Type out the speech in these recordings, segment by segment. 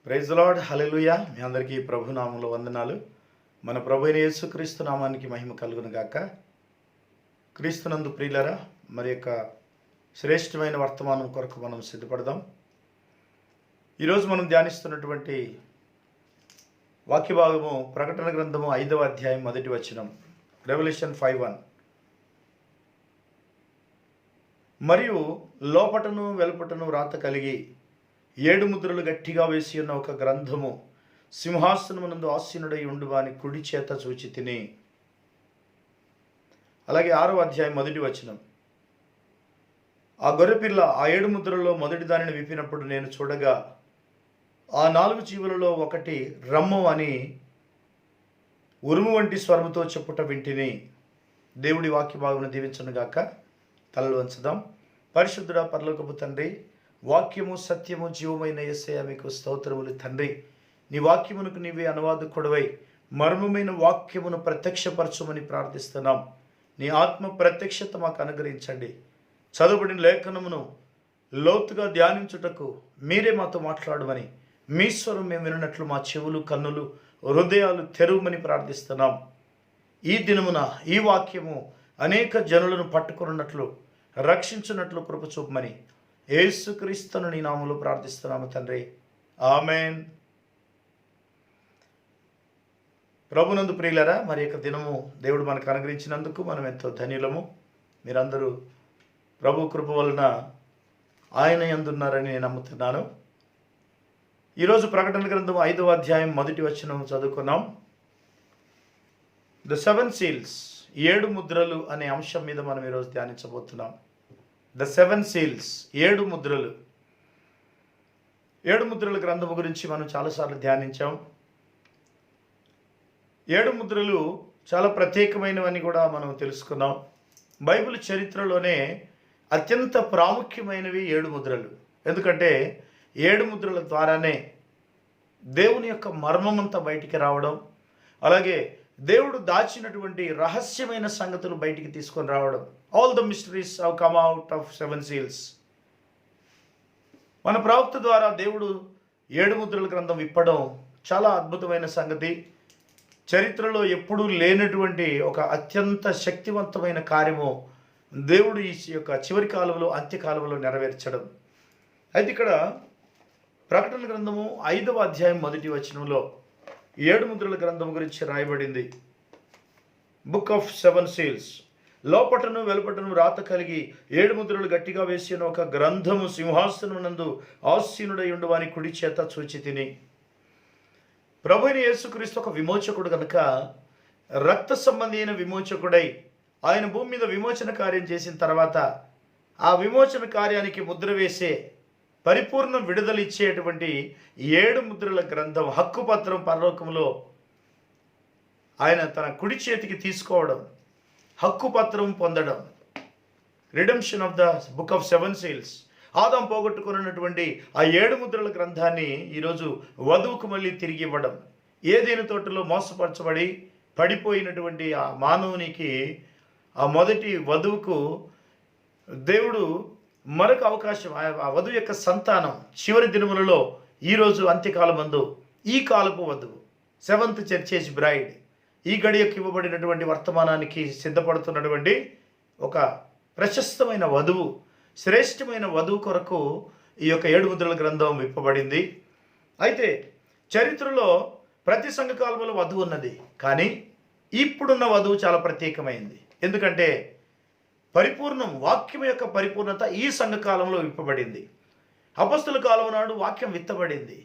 Praise the lord, హల్లెలూయా. మీ అందరికీ ప్రభు నామములో వందనాలు. మన ప్రభు అయిన యేసుక్రీస్తు నామానికి మహిమ కలుగును గాక. క్రీస్తునందు ప్రియులారా, మరి యొక్క శ్రేష్టమైన వర్తమానం కొరకు మనం సిద్ధపడదాం. ఈరోజు మనం ధ్యానిస్తున్నటువంటి వాక్య భాగము ప్రకటన గ్రంథము 5వ అధ్యాయం 1వ వచనం, రెవల్యూషన్ 5:1. మరియు లోపటను వెలుపటను రాత కలిగి 7 ముద్రలు గట్టిగా వేసి ఉన్న ఒక గ్రంథము సింహాసనమునందు ఆసీనుడై ఉండు వాని కుడి చేత చూచి తిని. అలాగే 6వ అధ్యాయం 1వ వచనం, ఆ గొర్రెపిల్ల ఆ 7 ముద్రలలో మొదటి దానిని విప్పినప్పుడు నేను చూడగా ఆ 4 జీవులలో ఒకటి రమ్ము అని ఉరుము వంటి స్వరముతో చెప్పుట వింటిని. దేవుడి వాక్య భాగమును దీవించును గాక. తలలు వంచుదాం. పరిశుద్ధుడా, పరలోకపు తండ్రి, వాక్యము సత్యము జీవమైన యేసయ్య మీకు స్తోత్రములు తండ్రి. నీ వాక్యమునకు నీవే అనువాదకుడవై మర్మమైన వాక్యమును ప్రత్యక్షపరచమని ప్రార్థిస్తున్నాం. నీ ఆత్మ ప్రత్యక్షత మాకు అనుగ్రహించండి. చదువుబడిన లేఖనమును లోతుగా ధ్యానించుటకు మీరే మాతో మాట్లాడమని, మీ స్వరం మేము వినట్లు మా చెవులు, కన్నులు, హృదయాలు తెరువమని ప్రార్థిస్తున్నాం. ఈ దినమున ఈ వాక్యము అనేక జనులను పట్టుకున్నట్లు, రక్షించున్నట్లు కృప చూపమని యేసుక్రీస్తును నీ నామములో ప్రార్థిస్తున్నాము తండ్రి. ఆమేన్. ప్రభునందు ప్రియులారా, మరి యొక్క దినము దేవుడు మనకు అనుగ్రహించినందుకు మనం ఎంతో ధన్యులము. మీరందరూ ప్రభు కృప వలన ఆయన యందున్నారని నేను నమ్ముతున్నాను. ఈరోజు ప్రకటన గ్రంథం 5వ అధ్యాయం 1వ వచనం చదువుకున్నాం. ద 7 సీల్స్, 7 ముద్రలు అనే అంశం మీద మనం ఈరోజు ధ్యానించబోతున్నాం. ద 7 సీల్స్, 7 ముద్రలు. 7 ముద్రల గ్రంథము గురించి మనం చాలాసార్లు ధ్యానించాం. 7 ముద్రలు చాలా ప్రత్యేకమైనవని కూడా మనం తెలుసుకున్నాం. బైబిల్ చరిత్రలోనే అత్యంత ప్రాముఖ్యమైనవి 7 ముద్రలు. ఎందుకంటే 7 ముద్రల ద్వారానే దేవుని యొక్క మర్మమంతా బయటికి రావడం, అలాగే దేవుడు దాచినటువంటి రహస్యమైన సంగతులు బయటికి తీసుకొని రావడం. All the mysteries have come out of 7 seals. మన ప్రవక్త ద్వారా దేవుడు 7 ముద్రల గ్రంథం విప్పడం చాలా అద్భుతమైన సంగతి. చరిత్రలో ఎప్పుడూ లేనటువంటి ఒక అత్యంత శక్తివంతమైన కార్యము దేవుడు ఈ యొక్క చివరి కాలంలో, అంత్యకాలంలో నెరవేర్చడం. అయితే ఇక్కడ ప్రకటన గ్రంథము 5వ అధ్యాయం 1వ వచనంలో 7 ముద్రల గ్రంథం గురించి రాయబడింది. Book of 7 seals. లోపటను వెలుపటను రాత కలిగి 7 ముద్రలు గట్టిగా వేసిన ఒక గ్రంథము సింహాసనమునందు ఆసీనుడై ఉండు వాని కుడి చేత చూచి తిని. ప్రభువైన యేసుక్రీస్తు ఒక విమోచకుడు కనుక, రక్త సంబంధి అయిన విమోచకుడై ఆయన భూమి మీద విమోచన కార్యం చేసిన తర్వాత ఆ విమోచన కార్యానికి ముద్ర వేసే, పరిపూర్ణ విడుదల ఇచ్చేటువంటి 7 ముద్రల గ్రంథం హక్కుపత్రం పరలోకంలో ఆయన తన కుడి చేతికి తీసుకోవడం, హక్కుపత్రం పొందడం. Redemption of the book of 7 seals. Adam పోగొట్టుకున్నటువంటి ఆ 7 ముద్రల గ్రంథాన్ని ఈరోజు వధువుకు మళ్ళీ తిరిగి ఇవ్వడం. ఏదైనా తోటలో మోసపరచబడి పడిపోయినటువంటి ఆ మానవునికి, ఆ మొదటి వధువుకు దేవుడు మరొక అవకాశం, ఆ వధువు యొక్క సంతానం చివరి దినములలో ఈరోజు అంత్యకాలమందు ఈ కాలపు వధువు, 7th చర్చ్ బ్రైడ్, ఈ గడియకు ఇవ్వబడినటువంటి వర్తమానానికి సిద్ధపడుతున్నటువంటి ఒక ప్రశస్తమైన వధువు, శ్రేష్టమైన వధువు కొరకు ఈ యొక్క 7 ముద్రల గ్రంథం విప్పబడింది. అయితే చరిత్రలో ప్రతి సంఘకాలంలో వధువు ఉన్నది, కానీ ఇప్పుడున్న వధువు చాలా ప్రత్యేకమైంది. ఎందుకంటే పరిపూర్ణం, వాక్యం యొక్క పరిపూర్ణత ఈ సంఘకాలంలో విప్పబడింది. అపొస్తలుల కాలం నాడు వాక్యం విత్తబడింది.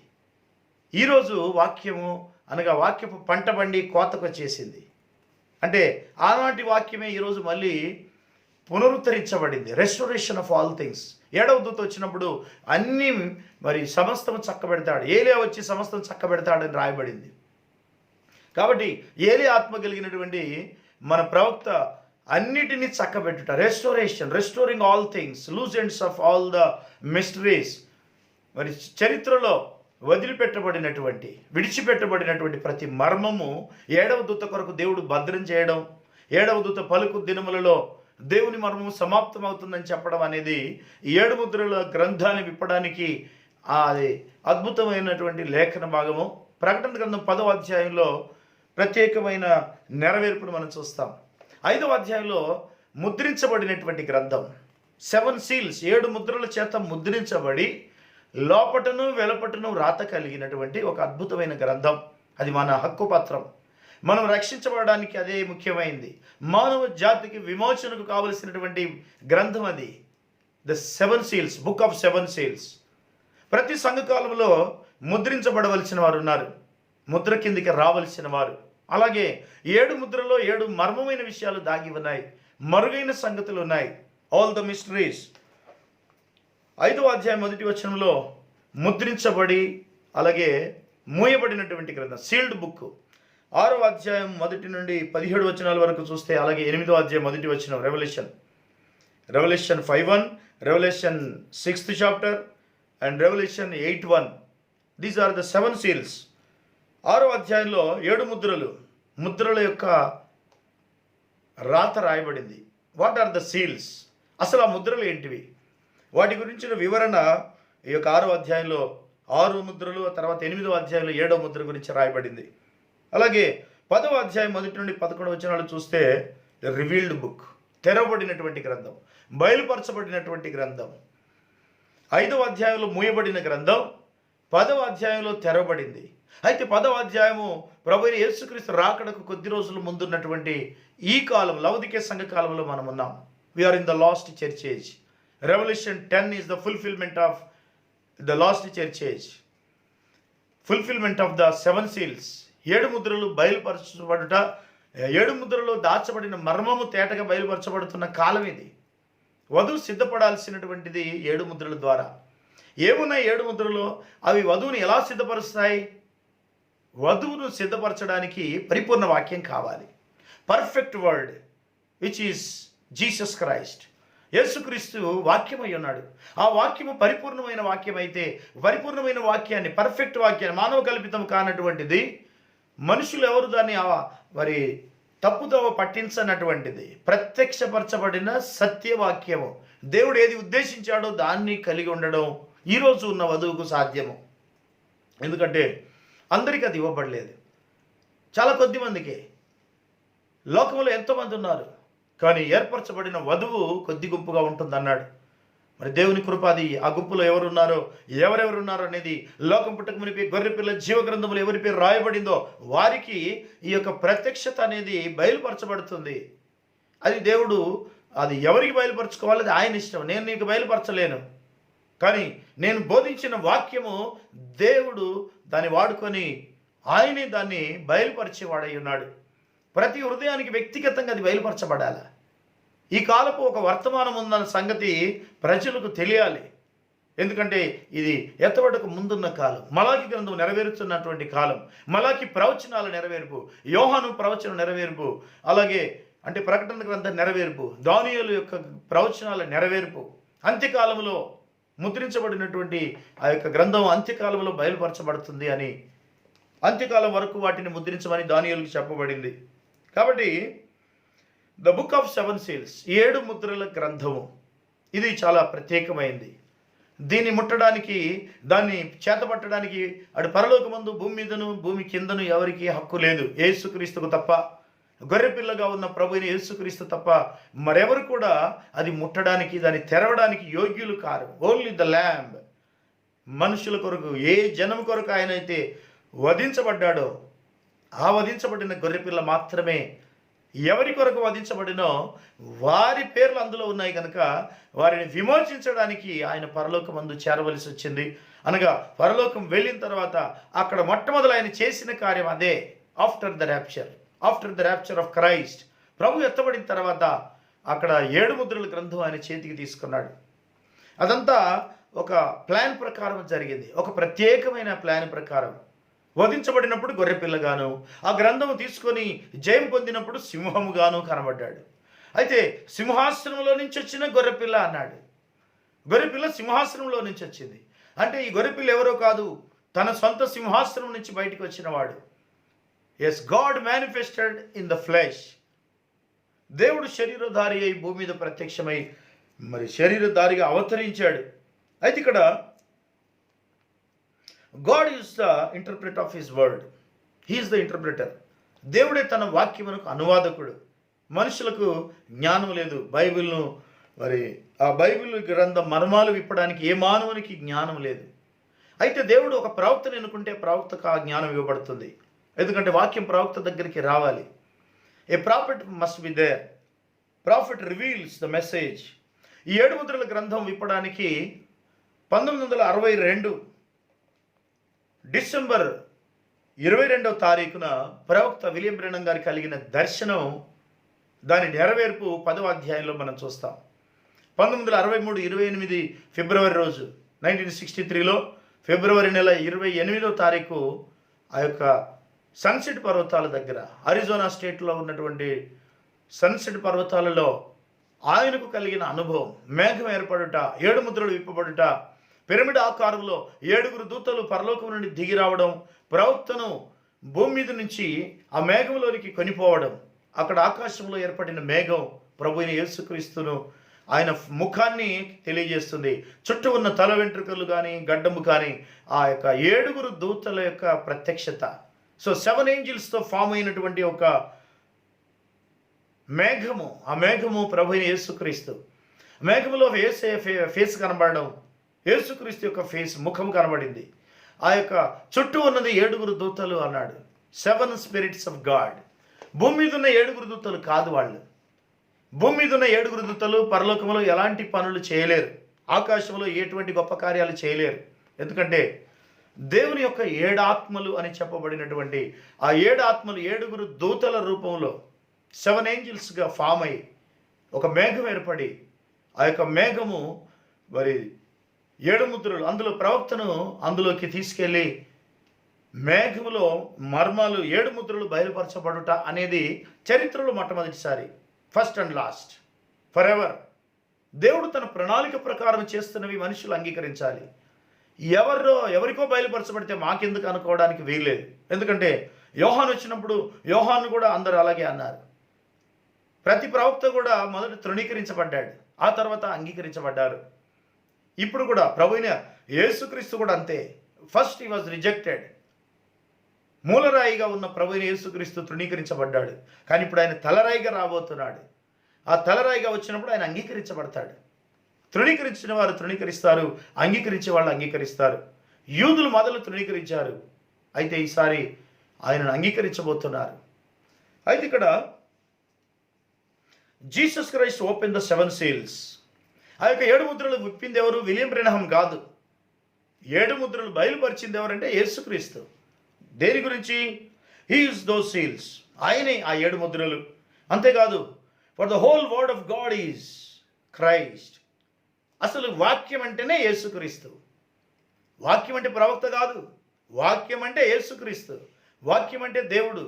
ఈరోజు వాక్యము అనగా వాక్యపు పంట బండి కోతకు వచ్చేసింది. అంటే ఆనాటి వాక్యమే ఈరోజు మళ్ళీ పునరుద్ధరించబడింది. Restoration of all things. 7వ దూత వచ్చినప్పుడు అన్నీ మరి సమస్తం చక్కబెడతాడు, ఏలియా వచ్చి సమస్తం చక్కబెడతాడని రాయబడింది. కాబట్టి ఏలియా ఆత్మ కలిగినటువంటి మన ప్రవక్త అన్నిటినీ చక్కబెట్టుట, restoring all things, loose ends of all the mysteries. మరి చరిత్రలో వదిలిపెట్టబడినటువంటి, విడిచిపెట్టబడినటువంటి ప్రతి మర్మము 7వ దూత కొరకు దేవుడు భద్రం చేయడం, 7వ దూత పలుకు దినములలో దేవుని మర్మము సమాప్తమవుతుందని చెప్పడం అనేది 7 ముద్రల గ్రంథాన్ని విప్పడానికి అది అద్భుతమైనటువంటి లేఖన భాగము. ప్రకటన గ్రంథం 10వ అధ్యాయంలో ప్రత్యేకమైన నెరవేర్పును మనం చూస్తాం. 5వ అధ్యాయంలో ముద్రించబడినటువంటి గ్రంథం 7 సీల్స్, 7 ముద్రల చేత ముద్రించబడి లోపటను వెలపటను రాత కలిగినటువంటి ఒక అద్భుతమైన గ్రంథం. అది మన హక్కు పత్రం. మనం రక్షించబడడానికి అదే ముఖ్యమైనది. మానవ జాతికి విమోచనకు కావలసినటువంటి గ్రంథం అది. The 7 seals, book of 7 seals. ప్రతి సంఘకాలంలో ముద్రించబడవలసిన వారు ఉన్నారు, ముద్ర కిందికి రావలసిన వారు. అలాగే 7 ముద్రలో 7 మర్మమైన విషయాలు దాగి ఉన్నాయి, మరుగైన సంగతులు ఉన్నాయి. All the mysteries. 5వ అధ్యాయం 1వ వచనంలో ముద్రించబడి అలాగే మూయబడినటువంటి గ్రంథం, సీల్డ్ బుక్. 6వ అధ్యాయం 1 నుండి 17 వచనాల వరకు చూస్తే, అలాగే 8వ అధ్యాయం 1వ వచనం Revelation 5:1, Revelation 6th chapter and Revelation 8:1. These are the 7 seals. 6వ అధ్యాయంలో 7 ముద్రల యొక్క రాత రాయబడింది. What are the seals? అసలు ఆ ముద్రలు ఏంటివి? వాటి గురించిన వివరణ ఈ యొక్క 6వ అధ్యాయంలో 6 ముద్రలు, తర్వాత 8వ అధ్యాయంలో 7వ ముద్ర గురించి రాయబడింది. అలాగే 10వ అధ్యాయం 1 నుండి 11 వచనాలు చూస్తే రివీల్డ్ బుక్, తెరవబడినటువంటి గ్రంథం, బయలుపరచబడినటువంటి గ్రంథం. 5వ అధ్యాయంలో మూయబడిన గ్రంథం 10వ అధ్యాయంలో తెరవబడింది. అయితే 10వ అధ్యాయము ప్రభు అయిన యేసుక్రీస్తు రాకడకు కొద్ది రోజుల ముందున్నటువంటి ఈ కాలం, లౌదికే సంఘ కాలంలో మనం ఉన్నాం. We're in the last church age. Revelation 10 is the fulfilment of the last church age, fulfilment of the 7 seals. 7 ముద్రలు బయలుపరచబడుట, 7 ముద్రలో దాచబడిన మర్మము తేటగా బయలుపరచబడుతున్న కాలం ఇది. వధువు సిద్ధపడాల్సినటువంటిది 7 ముద్రల ద్వారా. ఏమున్నాయి 7 ముద్రలో? అవి వధువుని ఎలా సిద్ధపరుస్తాయి? వధువును సిద్ధపరచడానికి పరిపూర్ణ వాక్యం కావాలి. Perfect word which is Jesus Christ. యేసుక్రీస్తు వాక్యమై ఉన్నాడు. ఆ వాక్యము పరిపూర్ణమైన వాక్యం అయితే, పరిపూర్ణమైన వాక్యాన్ని, పర్ఫెక్ట్ వాక్యాన్ని, మానవ కల్పితం కానటువంటిది, మనుషులు ఎవరు దాన్ని మరి తప్పుదోవ పట్టించనటువంటిది, ప్రత్యక్షపరచబడిన సత్యవాక్యము, దేవుడు ఏది ఉద్దేశించాడో దాన్ని కలిగి ఉండడం ఈరోజు ఉన్న వధువుకు సాధ్యము. ఎందుకంటే అందరికీ అది ఇవ్వబడలేదు, చాలా కొద్ది మందికి. లోకంలో ఎంతోమంది ఉన్నారు, కానీ ఏర్పరచబడిన వధువు కొద్ది గుంపుగా ఉంటుందన్నాడు. మరి దేవుని కృప అది. ఆ గుంపులో ఎవరెవరున్నారో అనేది లోకం పుట్టక మునిపి గొర్రెపిల్ల జీవ గ్రంథములు ఎవరి పేరు రాయబడిందో వారికి ఈ యొక్క ప్రత్యక్షత అనేది బయలుపరచబడుతుంది. అది దేవుడు, అది ఎవరికి బయలుపరచుకోవాలి అది ఆయన ఇష్టం. నేను నీకు బయలుపరచలేను, కానీ నేను బోధించిన వాక్యము దేవుడు దాన్ని వాడుకొని ఆయనే దాన్ని బయలుపరిచేవాడై ఉన్నాడు. ప్రతి హృదయానికి వ్యక్తిగతంగా అది బయలుపరచబడాలి. ఈ కాలపు ఒక వర్తమానం ఉందన్న సంగతి ప్రజలకు తెలియాలి. ఎందుకంటే ఇది ఎత్తబడకు ముందున్న కాలం, మలాకి గ్రంథం నెరవేరుతున్నటువంటి కాలం, మలాకి ప్రవచనాల నెరవేర్పు, యోహాను ప్రవచనం నెరవేర్పు, అలాగే అంటే ప్రకటన గ్రంథం నెరవేర్పు, దానియేలు యొక్క ప్రవచనాల నెరవేర్పు. అంత్యకాలంలో ముద్రించబడినటువంటి ఆ యొక్క గ్రంథం అంత్యకాలంలో బయలుపరచబడుతుంది అని, అంత్యకాలం వరకు వాటిని ముద్రించమని దానియేలుకు చెప్పబడింది. కాబట్టి ద బుక్ ఆఫ్ 7 సీల్స్, 7 ముద్రల గ్రంథము, ఇది చాలా ప్రత్యేకమైంది. దీన్ని ముట్టడానికి, దాన్ని చేతపట్టడానికి అటు పరలోకమందు, భూమి మీదను, భూమి కిందను ఎవరికి హక్కు లేదు, యేసుక్రీస్తుకు తప్ప. గొర్రెపిల్లగా ఉన్న ప్రభువుని యేసుక్రీస్తు తప్ప మరెవరు కూడా అది ముట్టడానికి, దాన్ని తెరవడానికి యోగ్యులు కారు. Only the lamb. మనుషుల కొరకు, ఏ జనం కొరకు ఆయన అయితే వధించబడ్డాడో ఆ వధించబడిన గొర్రెపిల్ల మాత్రమే ఎవరి కొరకు వధించబడినో వారి పేర్లు అందులో ఉన్నాయి కనుక వారిని విమోచించడానికి ఆయన పరలోకమందు చేరవలసి వచ్చింది. అనగా పరలోకం వెళ్ళిన తర్వాత అక్కడ మొట్టమొదలు ఆయన చేసిన కార్యం అదే. After the rapture of Christ, ప్రభు ఎత్తబడిన తర్వాత అక్కడ 7 ముద్రల గ్రంథం ఆయన చేతికి తీసుకున్నాడు. అదంతా ఒక ప్లాన్ ప్రకారం జరిగింది, ఒక ప్రత్యేకమైన ప్లాన్ ప్రకారం. వధించబడినప్పుడు గొర్రెపిల్లగాను, ఆ గ్రంథము తీసుకొని జయం పొందినప్పుడు సింహముగాను కనబడ్డాడు. అయితే సింహాసనంలో నుంచి వచ్చిన గొర్రెపిల్ల అన్నాడు. గొర్రెపిల్ల సింహాసనంలో నుంచి వచ్చింది అంటే ఈ గొర్రెపిల్ల ఎవరో కాదు, తన సొంత సింహాసనం నుంచి బయటికి వచ్చినవాడు. Yes, God manifested in the flesh. దేవుడు శరీరధారి అయి భూమి మీద ప్రత్యక్షమై మరి శరీరధారిగా అవతరించాడు. అయితే ఇక్కడ God is the interpreter of his word. He is the interpreter. దేవుడే తన వాక్యమునకు అనువాదకుడు. మనుషులకు జ్ఞానం లేదు. బైబిల్ను మరి ఆ బైబిల్ గ్రంథం మర్మాలు విప్పడానికి ఏ మానవునికి జ్ఞానం లేదు. అయితే దేవుడు ఒక ప్రవక్తను ఎన్నుకుంటే ప్రవక్తకు ఆ జ్ఞానం ఇవ్వబడుతుంది. ఎందుకంటే వాక్యం ప్రవక్త దగ్గరికి రావాలి. A prophet must be there. Prophet reveals the message. ఈ 7 ముద్రల గ్రంథం విప్పడానికి 1962 డిసెంబర్ 22వ తారీఖున ప్రవక్త విలియం బ్రెనన్ గారికి కలిగిన దర్శనం, దాని నెరవేర్పు 10వ అధ్యాయంలో మనం చూస్తాం. 1963 28 ఫిబ్రవరి రోజు 1963లో ఫిబ్రవరి నెల 28వ తారీఖు ఆ యొక్క సన్సెట్ పర్వతాల దగ్గర, అరిజోనా స్టేట్లో ఉన్నటువంటి సన్సెట్ పర్వతాలలో ఆయనకు కలిగిన అనుభవం, మేఘం ఏర్పడుట, 7 ముద్రలు విప్పబడుట, పిరమిడ్ ఆకారంలో 7 దూతలు పరలోకం నుండి దిగి రావడం, ప్రవక్తను భూమి మీద నుంచి ఆ మేఘంలోనికి కొనిపోవడం, అక్కడ ఆకాశంలో ఏర్పడిన మేఘం ప్రభు అయిన యేసుక్రీస్తును ఆయన ముఖాన్ని తెలియజేస్తుంది. చుట్టూ ఉన్న తల వెంట్రుకలు కానీ గడ్డము కానీ ఆ యొక్క 7 దూతల యొక్క ప్రత్యక్షత. సో 7 ఏంజిల్స్తో ఫామ్ అయినటువంటి ఒక మేఘము, ఆ మేఘము ప్రభు అయిన యేసుక్రీస్తు. మేఘములో ఫేస్ కనబడడం, యేసుక్రీస్తు యొక్క ముఖం కనబడింది. ఆ యొక్క చుట్టూ ఉన్నది 7 దూతలు అన్నాడు. 7 స్పిరిట్స్ ఆఫ్ గాడ్. భూమి మీద ఉన్న 7 దూతలు కాదు వాళ్ళు. భూమి మీద ఉన్న 7 దూతలు పరలోకంలో ఎలాంటి పనులు చేయలేరు, ఆకాశంలో ఎటువంటి గొప్ప కార్యాలు చేయలేరు. ఎందుకంటే దేవుని యొక్క 7 ఆత్మలు అని చెప్పబడినటువంటి ఆ 7 ఆత్మలు 7 దూతల రూపంలో 7 ఏంజిల్స్గా ఫామ్ అయ్యి ఒక మేఘం ఏర్పడి, ఆ యొక్క మేఘము మరి 7 ముద్రలు, అందులో ప్రవక్తను అందులోకి తీసుకెళ్ళి మేఘములో మర్మాలు 7 ముద్రలు బయలుపరచబడుట అనేది చరిత్రలో మొట్టమొదటిసారి, first and last, for ever. దేవుడు తన ప్రణాళిక ప్రకారం చేస్తున్నవి మనుషులు అంగీకరించాలి. ఎవరికో బయలుపరచబడితే మాకెందుకు అనుకోవడానికి వీల్లేదు. ఎందుకంటే యోహాను వచ్చినప్పుడు యోహాను కూడా అందరూ అలాగే అన్నారు. ప్రతి ప్రవక్త కూడా మొదట తృణీకరించబడ్డాడు, ఆ తర్వాత అంగీకరించబడ్డారు. ఇప్పుడు కూడా ప్రభు అయిన యేసుక్రీస్తు కూడా అంతే. First he was rejected. మూలరాయిగా ఉన్న ప్రభు అయిన యేసుక్రీస్తు తృణీకరించబడ్డాడు. కానీ ఇప్పుడు ఆయన తలరాయిగా రాబోతున్నాడు. ఆ తలరాయిగా వచ్చినప్పుడు ఆయన అంగీకరించబడతాడు. తృణీకరించిన వారు తృణీకరిస్తారు, అంగీకరించే వాళ్ళు అంగీకరిస్తారు. యూదులు మొదలు తృణీకరించారు, అయితే ఈసారి ఆయనను అంగీకరించబోతున్నారు. అయితే ఇక్కడ Jesus Christ open the 7 seals. ఆ యొక్క 7 ముద్రలు విప్పింది ఎవరు? విలియం బ్రెనహం కాదు. 7 ముద్రలు బయలుపరిచింది ఎవరంటే యేసుక్రీస్తు. దేని గురించి? He is those seals. ఆయనే ఆ 7 ముద్రలు. అంతేకాదు, for the whole word of God is Christ. అసలు వాక్యం అంటేనే యేసుక్రీస్తు. వాక్యం అంటే ప్రవక్త కాదు, వాక్యం అంటే యేసుక్రీస్తు. వాక్యం అంటే దేవుడు,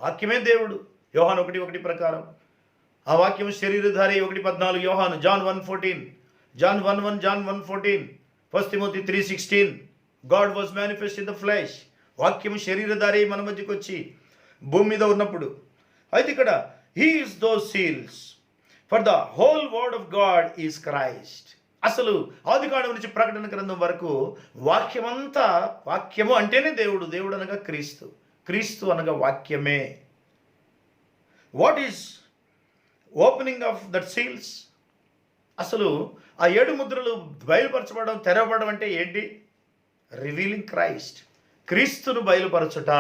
వాక్యమే దేవుడు. యోహాను 1:1 ప్రకారం ఆ వాక్యం శరీరధారి. 1:14 యోహాను, John 1:14, John 1:1, John 1:14, 1 Timothy 3:16. God was manifest in the flesh. వాక్యం శరీరధారి మన మధ్యకు వచ్చి భూమి మీద ఉన్నప్పుడు. అయితే ఇక్కడ he is those seals, for the whole word of God is Christ. అసలు ఆదికాండం నుంచి ప్రకటన గ్రంథం వరకు వాక్యమంతా, వాక్యము అంటేనే దేవుడు, దేవుడు అనగా క్రీస్తు, క్రీస్తు అనగా వాక్యమే. What is opening of that seals? అసలు ఆ 7 ముద్రలు బయలుపరచబడడం, తెరవబడడం అంటే ఏంటి? రివీలింగ్ క్రైస్ట్, క్రీస్తును బయలుపరచుట.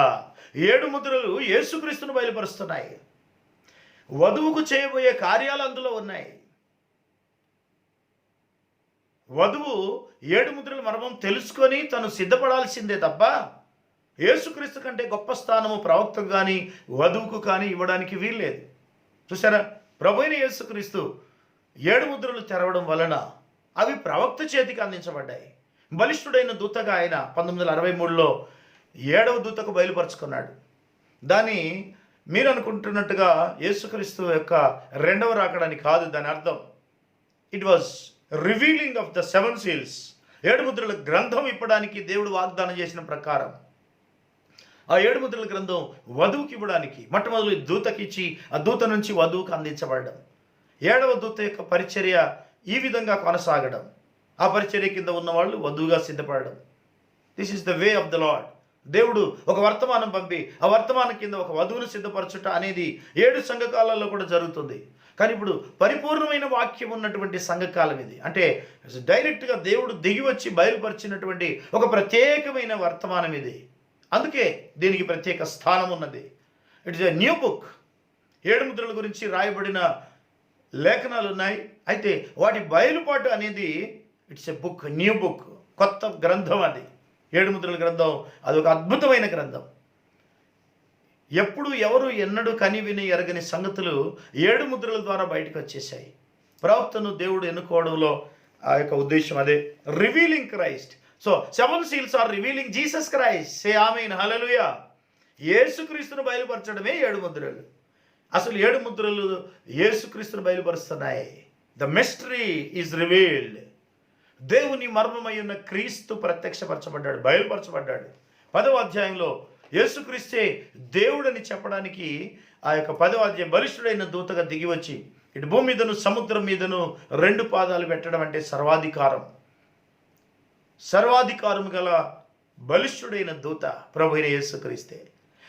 7 ముద్రలు యేసుక్రీస్తును బయలుపరుస్తున్నాయి. వధువుకు చేయబోయే కార్యాలు అందులో ఉన్నాయి. వధువు 7 ముద్రల మర్మం తెలుసుకొని తను సిద్ధపడాల్సిందే తప్ప యేసుక్రీస్తు కంటే గొప్ప స్థానము ప్రవక్తకు కానీ వధువుకు కానీ ఇవ్వడానికి వీల్లేదు. చూసారా, ప్రభు అయిన యేసుక్రీస్తు 7 ముద్రలు తెరవడం వలన అవి ప్రవక్త చేతికి అందించబడ్డాయి. బలిష్ఠుడైన దూతగా ఆయన 1963లో 7వ దూతకు బయలుపరుచుకున్నాడు. దాన్ని మీరు అనుకుంటున్నట్టుగా యేసుక్రీస్తు యొక్క 2వ రాకడని కాదు దాని అర్థం. It was revealing of the 7 seals. 7 ముద్రల గ్రంథం ఇప్పడానికి దేవుడు వాగ్దానం చేసిన ప్రకారం ఆ 7 ముద్రల గ్రంథం వధువుకి ఇవ్వడానికి మొట్టమొదటి దూతకి ఇచ్చి ఆ దూత నుంచి వధువుకు అందించబడడం. 7వ దూత యొక్క పరిచర్య ఈ విధంగా కొనసాగడం. ఆ పరిచర్య కింద ఉన్నవాళ్ళు వధువుగా సిద్ధపడడం. This is the way of the Lord. దేవుడు ఒక వర్తమానం పంపి ఆ వర్తమానం కింద ఒక వధువును సిద్ధపరచుట అనేది 7 సంఘకాలాల్లో కూడా జరుగుతుంది. కానీ ఇప్పుడు పరిపూర్ణమైన వాక్యం ఉన్నటువంటి సంఘకాలం ఇది. అంటే డైరెక్ట్గా దేవుడు దిగి వచ్చి బయలుపరిచినటువంటి ఒక ప్రత్యేకమైన వర్తమానం ఇది. అందుకే దీనికి ప్రత్యేక స్థానం ఉన్నది. It is a new book. 7 ముద్రల గురించి రాయబడిన లేఖనాలు ఉన్నాయి. అయితే వాటి బయలుపాటు అనేది it's a book, new book, కొత్త గ్రంథం. అది 7 ముద్రల గ్రంథం. అది ఒక అద్భుతమైన గ్రంథం. ఎప్పుడు ఎవరు ఎన్నడూ కని విని ఎరగని సంగతులు 7 ముద్రల ద్వారా బయటకు వచ్చేసాయి. ప్రవక్తను దేవుడు ఎన్నుకోవడంలో ఆ యొక్క ఉద్దేశం అదే. Revealing Christ. So 7 seals are revealing Jesus Christ. Say amen, hallelujah. యేసుక్రీస్తును బయలుపరచడమే 7 ముద్రలు. అసలు 7 ముద్రలు యేసుక్రీస్తును బయలుపరుస్తున్నాయి. The mystery is revealed. దేవుని మర్మమై ఉన్న క్రీస్తు ప్రత్యక్షపరచబడ్డాడు, బయలుపరచబడ్డాడు. 10వ అధ్యాయంలో యేసుక్రీస్తే దేవుడని చెప్పడానికి ఆ యొక్క 10వ అధ్యాయం బలిష్ఠుడైన దూతగా దిగి వచ్చి ఇటు భూమి మీదను సముద్రం మీదను 2 పాదాలు పెట్టడం అంటే సర్వాధికారం గల బలిష్ఠుడైన దూత ప్రభు అయిన యేసుక్రీస్తే.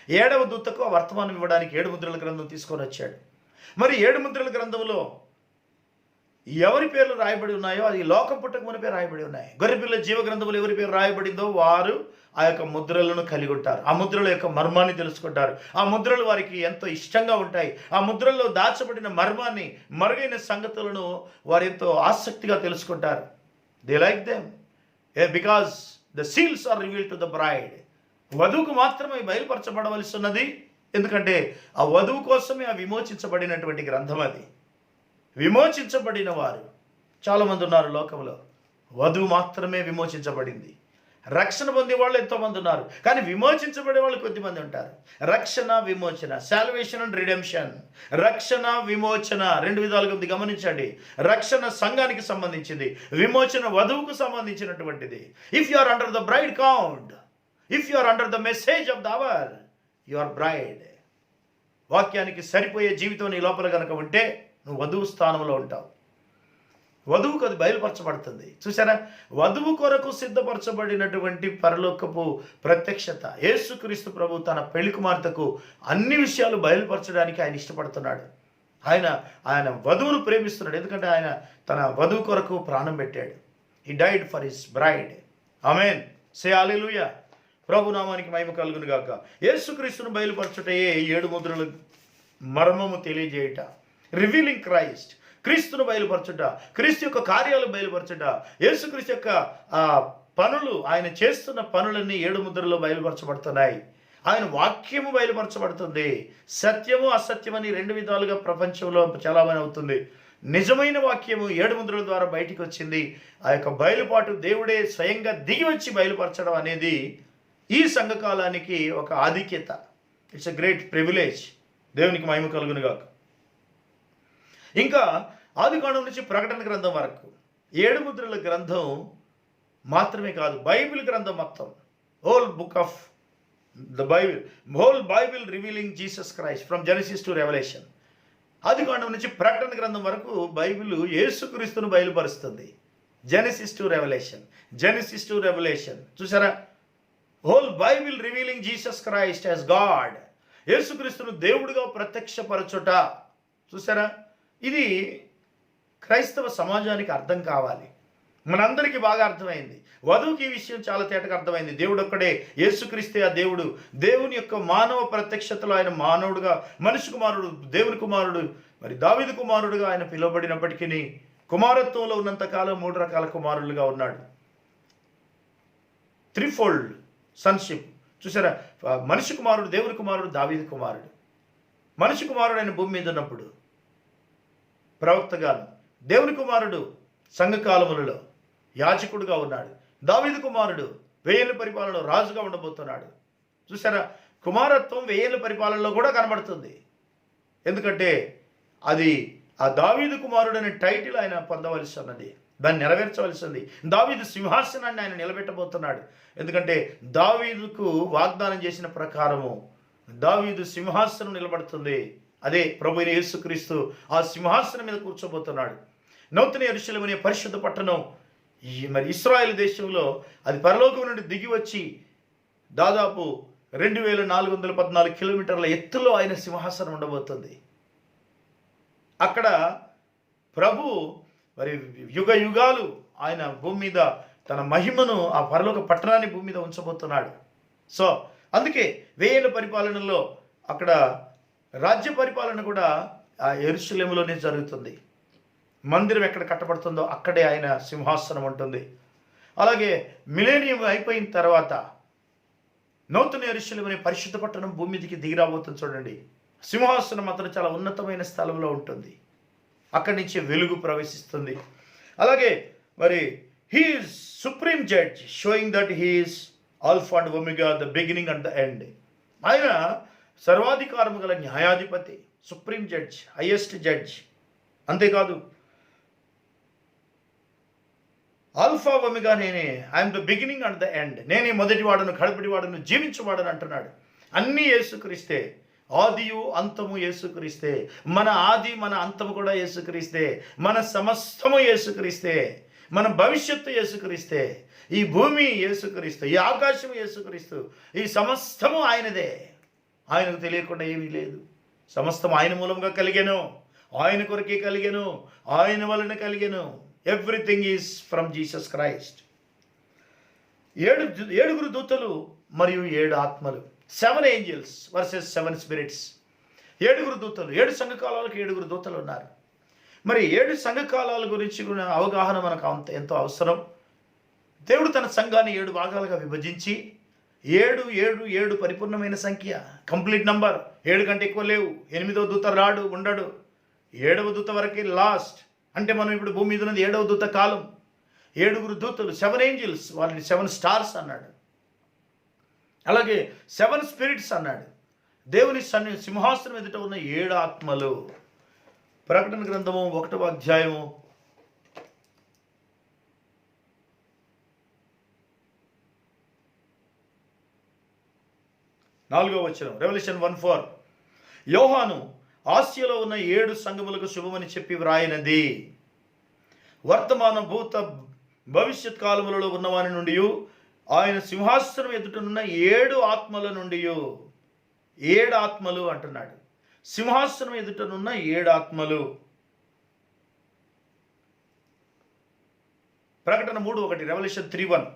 7వ దూతకు ఆ వర్తమానం ఇవ్వడానికి 7 ముద్రల గ్రంథం తీసుకొని వచ్చాడు. మరి 7 ముద్రల గ్రంథంలో ఎవరి పేర్లు రాయబడి ఉన్నాయో అది లోకం పుట్టక మునిపే రాయబడి ఉన్నాయి. గొర్రెపిల్ల జీవ గ్రంథంలో ఎవరి పేరు రాయబడిందో వారు ఆ యొక్క ముద్రలను కలిగి ఉంటారు. ఆ ముద్రల యొక్క మర్మాన్ని తెలుసుకుంటారు. ఆ ముద్రలు వారికి ఎంతో ఇష్టంగా ఉంటాయి. ఆ ముద్రల్లో దాచబడిన మర్మాన్ని, మరుగైన సంగతులను వారు ఎంతో ఆసక్తిగా తెలుసుకుంటారు. They like them because the seals are revealed to the bride. వధువుకు మాత్రమే బయలుపరచబడవలసి ఉన్నది. ఎందుకంటే ఆ వధువు కోసమే ఆ విమోచించబడినటువంటి గ్రంథం అది. విమోచించబడిన వారు చాలామంది ఉన్నారు లోకంలో. వధువు మాత్రమే విమోచించబడింది. రక్షణ పొందే వాళ్ళు ఎంతోమంది ఉన్నారు, కానీ విమోచించబడే వాళ్ళు కొద్దిమంది ఉంటారు. రక్షణ, విమోచన, సాల్వేషన్ అండ్ రిడెంప్షన్. రక్షణ, విమోచన 2 విధాలుగా ఉంది, గమనించండి. రక్షణ సంఘానికి సంబంధించింది, విమోచన వధువుకు సంబంధించినటువంటిది. If you are under the bride count, if you are under the message of the hour, you are bride. వాక్యానికి సరిపోయే జీవితం నీ లోపల కనుక ఉంటే నువ్వు వధువు స్థానంలో ఉంటావు. వధువుకు అది బయలుపరచబడుతుంది. చూసారా, వధువు కొరకు సిద్ధపరచబడినటువంటి పరలోకపు ప్రత్యక్షత. యేసుక్రీస్తు ప్రభు తన పెళ్లి కుమార్తెకు అన్ని విషయాలు బయలుపరచడానికి ఆయన ఇష్టపడుతున్నాడు. ఆయన వధువును ప్రేమిస్తున్నాడు. ఎందుకంటే ఆయన తన వధువు కొరకు ప్రాణం పెట్టాడు. He died for his bride. Amen, say hallelujah. ప్రభు నామానికి మహిమ కలుగును గాక. యేసుక్రీస్తును బయలుపరచుటయే 7 ముద్రల మర్మము తెలియజేయుట. Revealing Christ. క్రీస్తును బయలుపరచుట, క్రీస్తు యొక్క కార్యాలు బయలుపరచుట, యేసుక్రీస్తు యొక్క పనులు, ఆయన చేస్తున్న పనులన్నీ 7 ముద్రల్లో బయలుపరచబడుతున్నాయి. ఆయన వాక్యము బయలుపరచబడుతుంది. సత్యము, అసత్యమని 2 విధాలుగా ప్రపంచంలో చలామణి అవుతుంది. నిజమైన వాక్యము 7 ముద్రల ద్వారా బయటికి వచ్చింది. ఆ యొక్క బయలుపాటు దేవుడే స్వయంగా దిగి వచ్చి బయలుపరచడం అనేది ఈ సంఘకాలానికి ఒక ఆధిక్యత. It's a great privilege. దేవునికి మహిమ కలుగును గాక. ఇంకా ఆదికాండం నుంచి ప్రకటన గ్రంథం వరకు 7 ముద్రల గ్రంథం మాత్రమే కాదు, బైబిల్ గ్రంథం మొత్తం, whole book of the Bible, whole Bible revealing Jesus Christ from Genesis to revolution. ఆదికాండం నుంచి ప్రకటన గ్రంథం వరకు బైబిల్ యేసుక్రీస్తును బయలుపరుస్తుంది. Genesis to revolution, Genesis to revolution. చూసారా, whole Bible revealing Jesus Christ as God. యేసుక్రీస్తును దేవుడిగా ప్రత్యక్షపరచుట. చూసారా, ఇది క్రైస్తవ సమాజానికి అర్థం కావాలి. మనందరికీ బాగా అర్థమైంది. వధువుకి ఈ విషయం చాలా తేటగా అర్థమైంది. దేవుడు ఒక్కడే, యేసుక్రీస్తే ఆ దేవుడు. దేవుని యొక్క మానవ ప్రత్యక్షతలో ఆయన మానవుడుగా, మనిషి కుమారుడు, దేవుని కుమారుడు, మరి దావీదు కుమారుడుగా ఆయన పిలువబడినప్పటికీ కుమారత్వంలో ఉన్నంతకాలం 3 రకాల కుమారులుగా ఉన్నాడు. 3-fold sonship. చూసారా, మనిషి కుమారుడు, దేవుని కుమారుడు, దావీదు కుమారుడు. మనిషి కుమారుడు ఆయన భూమి మీద ఉన్నప్పుడు ప్రవక్తగాను, దేవుని కుమారుడు సంఘకాలములలో యాజకుడుగా ఉన్నాడు. దావీదు కుమారుడు 1000 ఏళ్ల పరిపాలనలో రాజుగా ఉండబోతున్నాడు. చూసారా, కుమారత్వం 1000 ఏళ్ల పరిపాలనలో కూడా కనబడుతుంది. ఎందుకంటే అది ఆ దావీదు కుమారుడు అనే టైటిల్ ఆయన పొందవలసి ఉన్నది, దాన్ని నెరవేర్చవలసింది. దావీదు సింహాసనాన్ని ఆయన నిలబెట్టబోతున్నాడు. ఎందుకంటే దావీదుకు వాగ్దానం చేసిన ప్రకారము దావీదు సింహాసనం నిలబడుతుంది. అదే ప్రభు అయిన యేసుక్రీస్తు ఆ సింహాసనం మీద కూర్చోబోతున్నాడు. నూతన యెరూషలేము అనే పరిశుద్ధ పట్టణం మరి ఇశ్రాయేల్ దేశంలో అది పరలోకం నుండి దిగి వచ్చి దాదాపు 2414 కిలోమీటర్ల ఎత్తులో ఆయన సింహాసనం ఉండబోతుంది. అక్కడ ప్రభు మరి యుగ యుగాలు ఆయన భూమి మీద తన మహిమను, ఆ పరలోక పట్టణాన్ని భూమి మీద ఉంచబోతున్నాడు. సో అందుకే 1000 ఏళ్ల పరిపాలనలో అక్కడ రాజ్య పరిపాలన కూడా ఆ యెరూషలేములోనే జరుగుతుంది. మందిరం ఎక్కడ కట్టబడుతుందో అక్కడే ఆయన సింహాసనం ఉంటుంది. అలాగే మిలేనియం అయిపోయిన తర్వాత నూతన యెరూషలేము అనే పరిశుద్ధ పట్టణం భూమి మీదకి దిగిరాబోతుంది. చూడండి, సింహాసనం మాత్రం చాలా ఉన్నతమైన స్థలంలో ఉంటుంది. అక్కడి నుంచి వెలుగు ప్రవేశిస్తుంది. అలాగే మరి he is supreme judge, showing that he is Alpha and Omega, the beginning and the end. ఆయన సర్వాధికారము గల న్యాయాధిపతి, సుప్రీం జడ్జ్, హైయెస్ట్ జడ్జ్. అంతేకాదు ఆల్ఫా ఒమేగా నేనే, I'm the beginning and the end. నేనే మొదటి వాడను, కడపటి వాడను, జీవించువాడను అంటున్నాడు. అన్నీ యేసుక్రీస్తే, ఆదియు అంతము యేసుక్రీస్తే. మన ఆది మన అంతము కూడా యేసుక్రీస్తే. మన సమస్తము యేసుక్రీస్తే. మన భవిష్యత్తు యేసుక్రీస్తే. ఈ భూమి యేసుక్రీస్తు, ఈ ఆకాశం యేసుక్రీస్తు, ఈ సమస్తము ఆయనదే. ఆయనకు తెలియకుండా ఏమీ లేదు. సమస్తం ఆయన మూలంగా కలిగెను, ఆయన కొరకే కలిగెను, ఆయన వలన కలిగెను. Everything is from Jesus Christ. 7 దూతలు మరియు 7 ఆత్మలు, 7 ఏంజల్స్ వర్సెస్ 7 స్పిరిట్స్. 7 దూతలు, 7 సంఘకాలాలకు 7 దూతలు ఉన్నారు. మరి 7 సంఘకాలాల గురించి కూడా అవగాహన మనకు ఎంతో అవసరం. దేవుడు తన సంఘాన్ని 7 భాగాలుగా విభజించి 7 పరిపూర్ణమైన సంఖ్య, కంప్లీట్ నంబర్. 7 కంటే ఎక్కువ లేవు. 8వ దూత రాడు, ఉండడు. 7వ దూత వరకే లాస్ట్. అంటే మనం ఇప్పుడు భూమి మీద ఉన్నది 7వ దూత కాలం. 7 దూతలు, 7 ఏంజల్స్, వాళ్ళని 7 స్టార్స్ అన్నాడు. అలాగే 7 స్పిరిట్స్ అన్నాడు. దేవుని సింహాసనం ఎదుట ఉన్న 7 ఆత్మలు. ప్రకటన గ్రంథము 1వ అధ్యాయము 4వ వచనం, రెవల్యూషన్ 1:4. యోహాను ఆసియాలో ఉన్న 7 సంఘములకు శుభమని చెప్పి వ్రాయినది, వర్తమాన భూత భవిష్యత్ కాలములలో ఉన్నవాని నుండి, ఆయన సింహాసనం ఎదుటనున్న 7 ఆత్మల నుండి. 7 ఆత్మలు అంటున్నాడు. సింహాసనం ఎదుటనున్న 7 ఆత్మలు. ప్రకటన 3:1, రెవల్యూషన్ 3:1.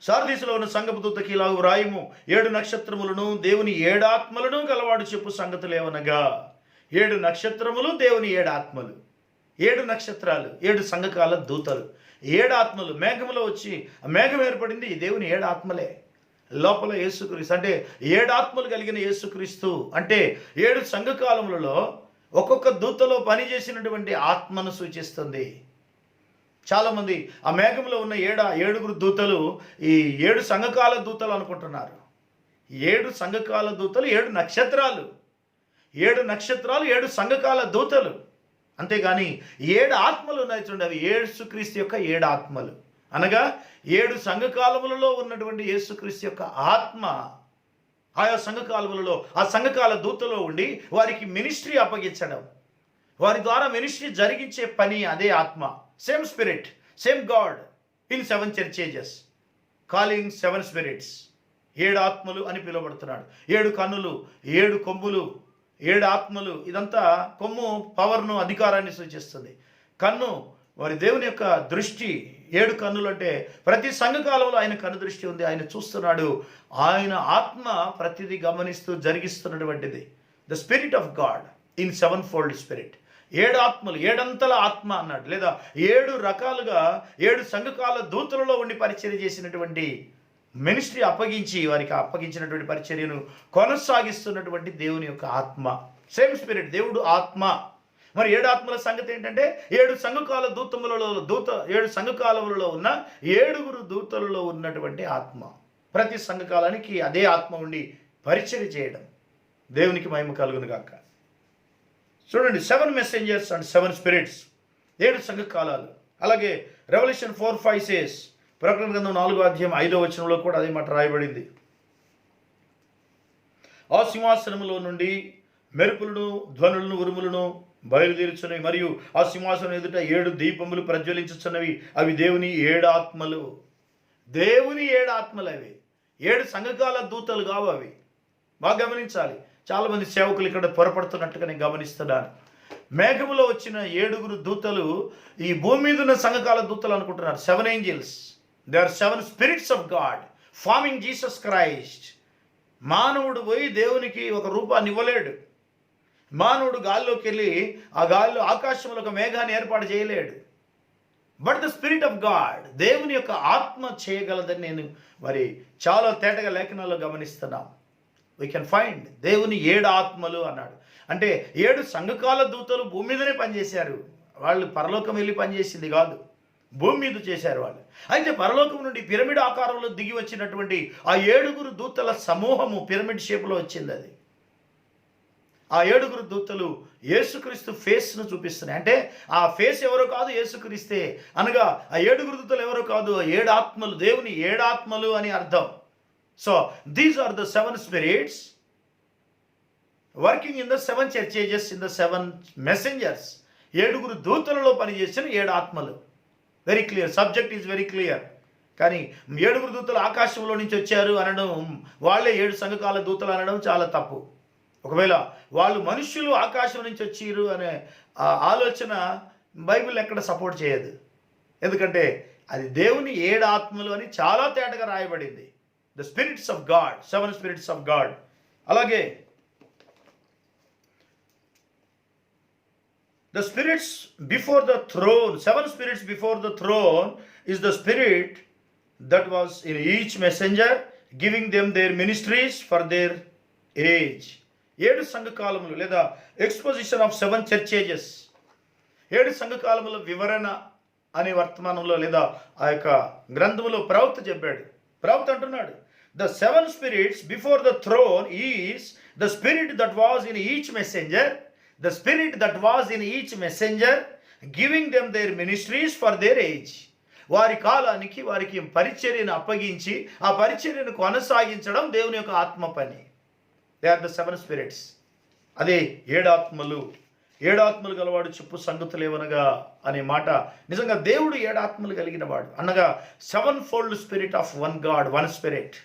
సార్దీసులో ఉన్న సంఘపు దూతకి ఇలాగు వ్రాయుము, 7 నక్షత్రములను దేవుని 7 ఆత్మలను గలవాడు చెప్పు సంగతులు ఏవనగా. 7 నక్షత్రములు, దేవుని 7 ఆత్మలు. 7 నక్షత్రాలు, 7 సంఘకాల దూతలు, 7 ఆత్మలు. మేఘములో వచ్చి ఆ మేఘం ఏర్పడింది, దేవుని 7 ఆత్మలే. లోపల యేసుక్రీస్తు, అంటే 7 ఆత్మలు కలిగిన యేసుక్రీస్తు. అంటే 7 సంఘకాలములలో ఒక్కొక్క దూతలో పనిచేసినటువంటి ఆత్మను సూచిస్తుంది. చాలామంది ఆ మేఘంలో ఉన్న 7 దూతలు ఈ 7 సంఘకాల దూతలు అనుకుంటున్నారు. 7 సంఘకాల దూతలు 7 నక్షత్రాలు. 7 నక్షత్రాలు 7 సంఘకాల దూతలు. అంతేగాని 7 ఆత్మలు ఉన్నాయి చూడండి, అవి యేసుక్రీస్తు యొక్క 7 ఆత్మలు. అనగా 7 సంఘకాలములలో ఉన్నటువంటి యేసుక్రీస్తు యొక్క ఆత్మ ఆయా సంఘకాలములలో, ఆ సంఘకాల దూతలో ఉండి వారికి మినిస్ట్రీ అప్పగించడం, వారి ద్వారా మినిస్ట్రీ జరిగించే పని అదే ఆత్మ. Same spirit, same God in 7 churches, calling 7 spirits. 7 ఆత్మలు అని పిలువబడుతున్నాడు. 7 కన్నులు, 7 కొమ్ములు, 7 ఆత్మలు. ఇదంతా కొమ్ము పవర్ను, అధికారాన్ని సూచిస్తుంది. కన్ను మరి దేవుని యొక్క దృష్టి. 7 కన్నులు అంటే ప్రతి సంఘకాలంలో ఆయన కన్ను దృష్టి ఉంది. ఆయన చూస్తున్నాడు. ఆయన ఆత్మ ప్రతిదీ గమనిస్తూ జరిగిస్తున్నటువంటిది. The spirit of God in 7-fold spirit. 7 ఆత్మలు, 7 అంతల ఆత్మ అన్నాడు. లేదా 7 రకాలుగా 7 సంఘకాల దూతలలో ఉండి పరిచర్య చేసినటువంటి, మినిస్ట్రీ అప్పగించి వారికి అప్పగించినటువంటి పరిచర్యను కొనసాగిస్తున్నటువంటి దేవుని యొక్క ఆత్మ. సేమ్ స్పిరిట్, దేవుడు ఆత్మ. మరి 7 ఆత్మల సంగతి ఏంటంటే 7 సంఘకాల 7 సంఘకాలములలో ఉన్న 7 దూతలలో ఉన్నటువంటి ఆత్మ. ప్రతి సంఘకాలానికి అదే ఆత్మ ఉండి పరిచర్య చేయడం. దేవునికి మహిమ కలుగును గాక. చూడండి, 7 మెసెంజర్స్ అండ్ 7 స్పిరిట్స్, 7 సంఘకాలాలు. అలాగే రెవల్యూషన్ 4:5 సేస్, ప్రకటన గ్రంథం 4వ అధ్యాయం 5వ వచనంలో కూడా అదే మాట రాయబడింది. ఆ సింహాసనములో నుండి మెరుపులను, ధ్వనులను, ఉరుములను, బయలుదేరుచున్నవి, మరియు ఆ సింహాసనం ఎదుట 7 దీపములు ప్రజ్వలించుచున్నవి. అవి దేవుని 7 ఆత్మలు. దేవుని 7 ఆత్మలు అవి. 7 సంఘకాల దూతలు కావు అవి. బాగా గమనించాలి. చాలామంది సేవకులు ఇక్కడ పొరపడుతున్నట్టుగా నేను గమనిస్తున్నాను. మేఘములో వచ్చిన 7 దూతలు ఈ భూమి మీద ఉన్న సంఘకాల దూతలు అనుకుంటున్నారు. 7 angels. They are 7 spirits of God forming Jesus Christ. మానవుడు పోయి దేవునికి ఒక రూపాన్ని ఇవ్వలేడు. మానవుడు గాల్లోకి వెళ్ళి ఆ గాలిలో ఆకాశంలో ఒక మేఘాన్ని ఏర్పాటు చేయలేడు. But the spirit of God, దేవుని యొక్క ఆత్మ చేయగలదని నేను మరి చాలా తేటగా లేఖనాల్లో గమనిస్తున్నాం. వీ కెన్ ఫైండ్ దేవుని 7 ఆత్మలు అన్నాడు. అంటే 7 సంఘకాల దూతలు భూమి మీదనే పనిచేశారు. వాళ్ళు పరలోకం వెళ్ళి పనిచేసింది కాదు, భూమి మీద చేశారు వాళ్ళు. అయితే పరలోకం నుండి పిరమిడ్ ఆకారంలో దిగి వచ్చినటువంటి ఆ 7 దూతల సమూహము పిరమిడ్ షేప్లో వచ్చింది. అది ఆ 7 దూతలు యేసుక్రీస్తు ఫేస్ను చూపిస్తున్నాయి. అంటే ఆ ఫేస్ ఎవరో కాదు, యేసుక్రీస్తే. అనగా ఆ 7 దూతలు ఎవరో కాదు, 7 ఆత్మలు, దేవుని 7 ఆత్మలు అని అర్థం. So these are the 7 spirits working in the 7 churches in the 7 messengers. 7 దూతలలో పనిచేసిన 7 ఆత్మలు. Very clear, subject is very clear. కానీ 7 దూతలు ఆకాశంలో నుంచి వచ్చారు అనడం, వాళ్ళే 7 సంఘకాల దూతలు అనడం చాలా తప్పు. ఒకవేళ వాళ్ళు మనుష్యులు ఆకాశం నుంచి వచ్చిర్రు అనే ఆలోచన బైబిల్ ఎక్కడ సపోర్ట్ చేయదు. ఎందుకంటే అది దేవుని 7 ఆత్మలు అని చాలా తేటగా రాయబడింది. The spirits of God, 7 spirits of God. అలాగే the spirits before the throne, 7 spirits before the throne is the spirit that was in each messenger, giving them their ministries for their age. 7 సంఘకాలములు లేదా exposition of 7 churches. 7 సంఘకాలముల వివరణ అనే వర్తమానంలో లేదా ఆ యొక్క గ్రంథములో ప్రవక్త చెప్పాడు. ప్రవక్త అంటున్నాడు, the 7 spirits before the throne is the spirit that was in each messenger, the spirit that was in each messenger, giving them their ministries for their age. వారి కాలానికి వారికి పరిచర్యను అప్పగించి ఆ పరిచర్యను కొనసాగించడం దేవుని యొక్క ఆత్మ పని. They are the 7 spirits. అదే 7 ఆత్మలు. 7 ఆత్మలు గలవాడు చెప్పు సంగతులు ఏమనగా అనే మాట నిజంగా దేవుడు 7 ఆత్మలు కలిగిన వాడు అనగా 7 fold spirit of 1 God, 1 spirit.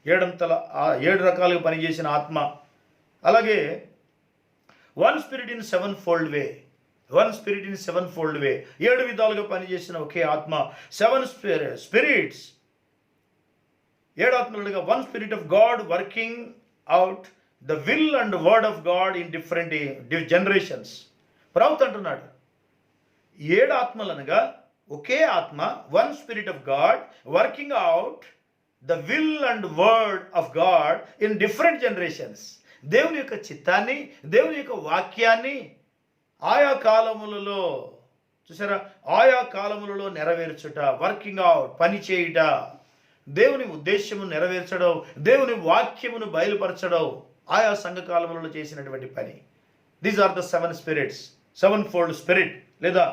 7 రకాలుగా పనిచేసిన ఆత్మ. అలాగే 1 spirit in 7 fold way. 1 spirit in 7 fold way. 7 విధాలుగా పనిచేసిన ఒకే ఆత్మ. 7 స్పిరిట్స్, 7 ఆత్మలుగా 1 spirit of God working out the will and word of God in different generations. ప్రవక్త అంటున్నాడు 7 ఆత్మలు అనగా ఒకే ఆత్మ, 1 spirit of God working out the will and word of God in different generations. దేవుని యొక్క చిత్తాన్ని, దేవుని యొక్క వాక్యాన్ని ఆయా కాలములలో చూసారా, ఆయా కాలములలో నెరవేర్చుట, వర్కింగ్ అవుట్, పని చేయుట, దేవుని ఉద్దేశము నెరవేర్చడం, దేవుని వాక్యమును బయలుపరచడం ఆయా సంఘకాలములలో చేసినటువంటి పని. These are the 7 spirits. 7 fold spirit లేదా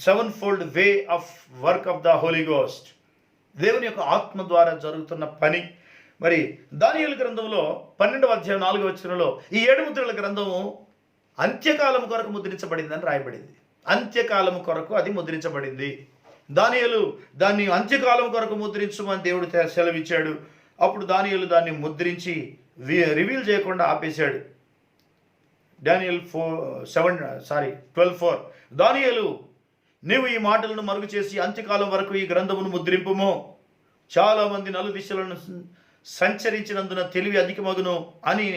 7 fold way of work of the Holy Ghost. దేవుని యొక్క ఆత్మ ద్వారా జరుగుతున్న పని. మరి దానియేలు గ్రంథంలో 12వ అధ్యాయం 4వ వచనంలో ఈ 7 ముద్రల గ్రంథము అంత్యకాలము కొరకు ముద్రించబడిందని రాయబడింది. అంత్యకాలము కొరకు అది ముద్రించబడింది. దానియేలు దాన్ని అంత్యకాలం కొరకు ముద్రించమని దేవుడు సెలవిచ్చాడు. అప్పుడు దానియేలు దాన్ని ముద్రించి రివీల్ చేయకుండా ఆపేశాడు. డానియల్ 12:4 దానియేలు నీవు ఈ మాటలను మరుగు చేసి అంత్యకాలం వరకు ఈ గ్రంథమును ముద్రింపుము. చాలామంది నలుదిశలను సంచరించినందున తెలివి అధికమగును అని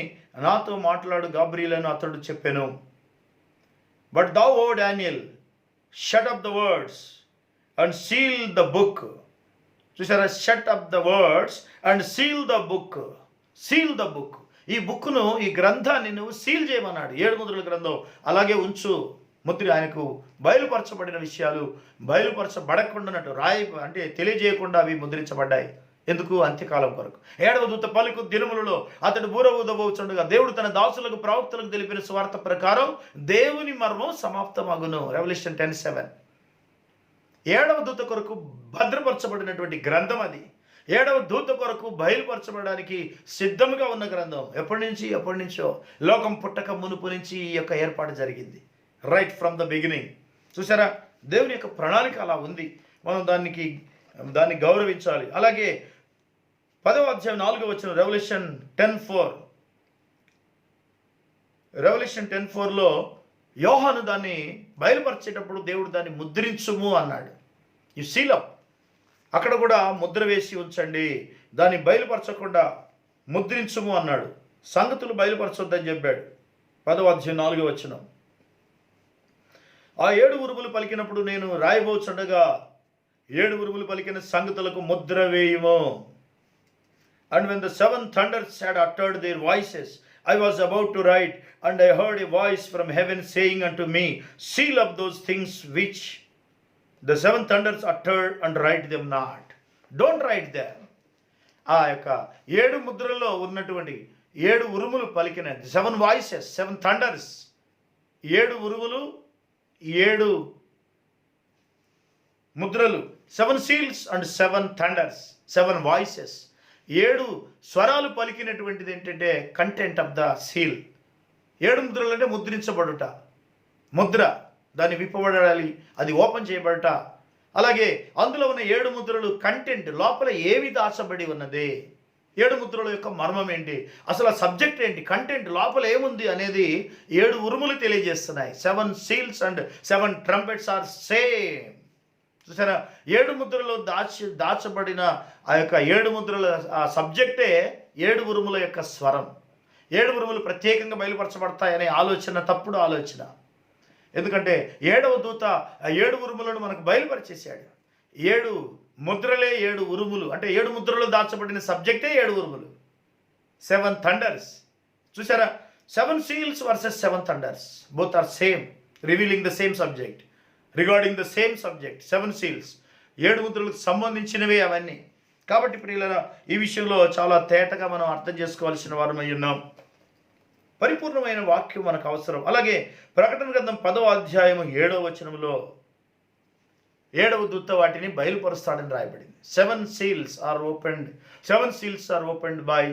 నాతో మాట్లాడు గాబ్రియలను అతడు చెప్పెను. But thou, O Daniel, shut up the words and seal the book. చూసారా, shut up the words and seal the book. Seal the book. ఈ బుక్ను, ఈ గ్రంథాన్ని నువ్వు సీల్ చేయమన్నాడు. 7 ముద్రల గ్రంథం అలాగే ఉంచు. ముద్ర ఆయనకు బయలుపరచబడిన విషయాలు బయలుపరచబడకుండానట్టు అంటే తెలియజేయకుండా అవి ముద్రించబడ్డాయి. ఎందుకు? అంత్యకాలం కొరకు. 7వ దూత పలుకు దినములలో అతడు బూర ఊదబోచుండగా దేవుడు తన దాసులకు ప్రవక్తలకు తెలిపిన స్వార్థ ప్రకారం దేవుని మర్మం సమాప్తమగును. రెవల్యూషన్ 10:7. 7వ దూత కొరకు భద్రపరచబడినటువంటి గ్రంథం అది. ఏడవ దూత కొరకు బయలుపరచబడడానికి సిద్ధంగా ఉన్న గ్రంథం. ఎప్పటి నుంచో లోకం పుట్టక మునుపు నుంచి ఈ యొక్క ఏర్పాటు జరిగింది. Right from the beginning. చూసారా, దేవుని యొక్క ప్రణాళిక అలా ఉంది. మనం దాన్ని గౌరవించాలి. అలాగే 10వ అధ్యాయం 4వ వచనం, రెవల్యూషన్ 10:4లో యోహాను దాన్ని బయలుపరిచేటప్పుడు దేవుడు దాన్ని ముద్రించుము అన్నాడు. You seal up. అక్కడ కూడా ముద్ర వేసి ఉంచండి, దాన్ని బయలుపరచకుండా ముద్రించుము అన్నాడు. సంగతులు బయలుపరచొద్దని చెప్పాడు. 10వ అధ్యాయం 4వ వచనం. ఆ 7 ఉరుములు పలికినప్పుడు నేను రాయబోచుండగా 7 ఉరుములు పలికిన సంగతులకు Mudra వేయుము. And when the 7 thunders had uttered their voices, I was about to write, and I heard a voice from heaven saying unto me, seal up those things which the 7 thunders uttered, and write them not. Don't write them. ఆ యొక్క 7 ముద్రల్లో ఉన్నటువంటి 7 ఉరుములు పలికిన 7 voices, 7 thunders, 7 ఉరుములు, 7 ముద్రలు, 7 seals and 7 thunders, 7 voices. 7 స్వరాలు పలికినటువంటిది ఏంటంటే content of the seal. 7 ముద్రలు అంటే ముద్రించబడుట, ముద్ర, దాన్ని విప్పబడాలి, అది ఓపెన్ చేయబడట. అలాగే అందులో ఉన్న 7 ముద్రలు కంటెంట్, లోపల ఏమి దాచబడి ఉన్నది, 7 ముద్రల యొక్క మర్మం ఏంటి, అసలు ఆ సబ్జెక్ట్ ఏంటి, కంటెంట్ లోపల ఏముంది అనేది 7 ఉరుములు తెలియజేస్తున్నాయి. 7 seals and 7 trumpets are same. చూసారా, 7 ముద్రలో దాచబడిన ఆ యొక్క 7 ముద్రల ఆ సబ్జెక్టే 7 ఉరుముల యొక్క స్వరం. 7 ఉరుములు ప్రత్యేకంగా బయలుపరచబడతాయనే ఆలోచన తప్పుడు ఆలోచన. ఎందుకంటే 7వ దూత ఆ 7 ఉరుములను మనకు బయలుపరిచేశాడు. 7 ముద్రలే 7 ఉరుములు, అంటే 7 ముద్రలో దాచబడిన సబ్జెక్టే 7 ఉరుములు. 7 థండర్స్. చూసారా, 7 seals versus 7 thunders, both are same, revealing the same subject, regarding the same subject. 7 seals 7 ముద్రలకు సంబంధించినవే అవన్నీ. కాబట్టి ప్రియులారా, ఈ విషయంలో చాలా తేటగా మనం అర్థం చేసుకోవాల్సిన వారమై ఉన్నాం. పరిపూర్ణమైన వాక్యం మనకు అవసరం. అలాగే ప్రకటన గ్రంథం 10వ అధ్యాయం 7వ వచనంలో 7వ దూత వాటిని బయలుపరుస్తాడని రాయబడింది. 7 seals are opened. 7 seals are opened by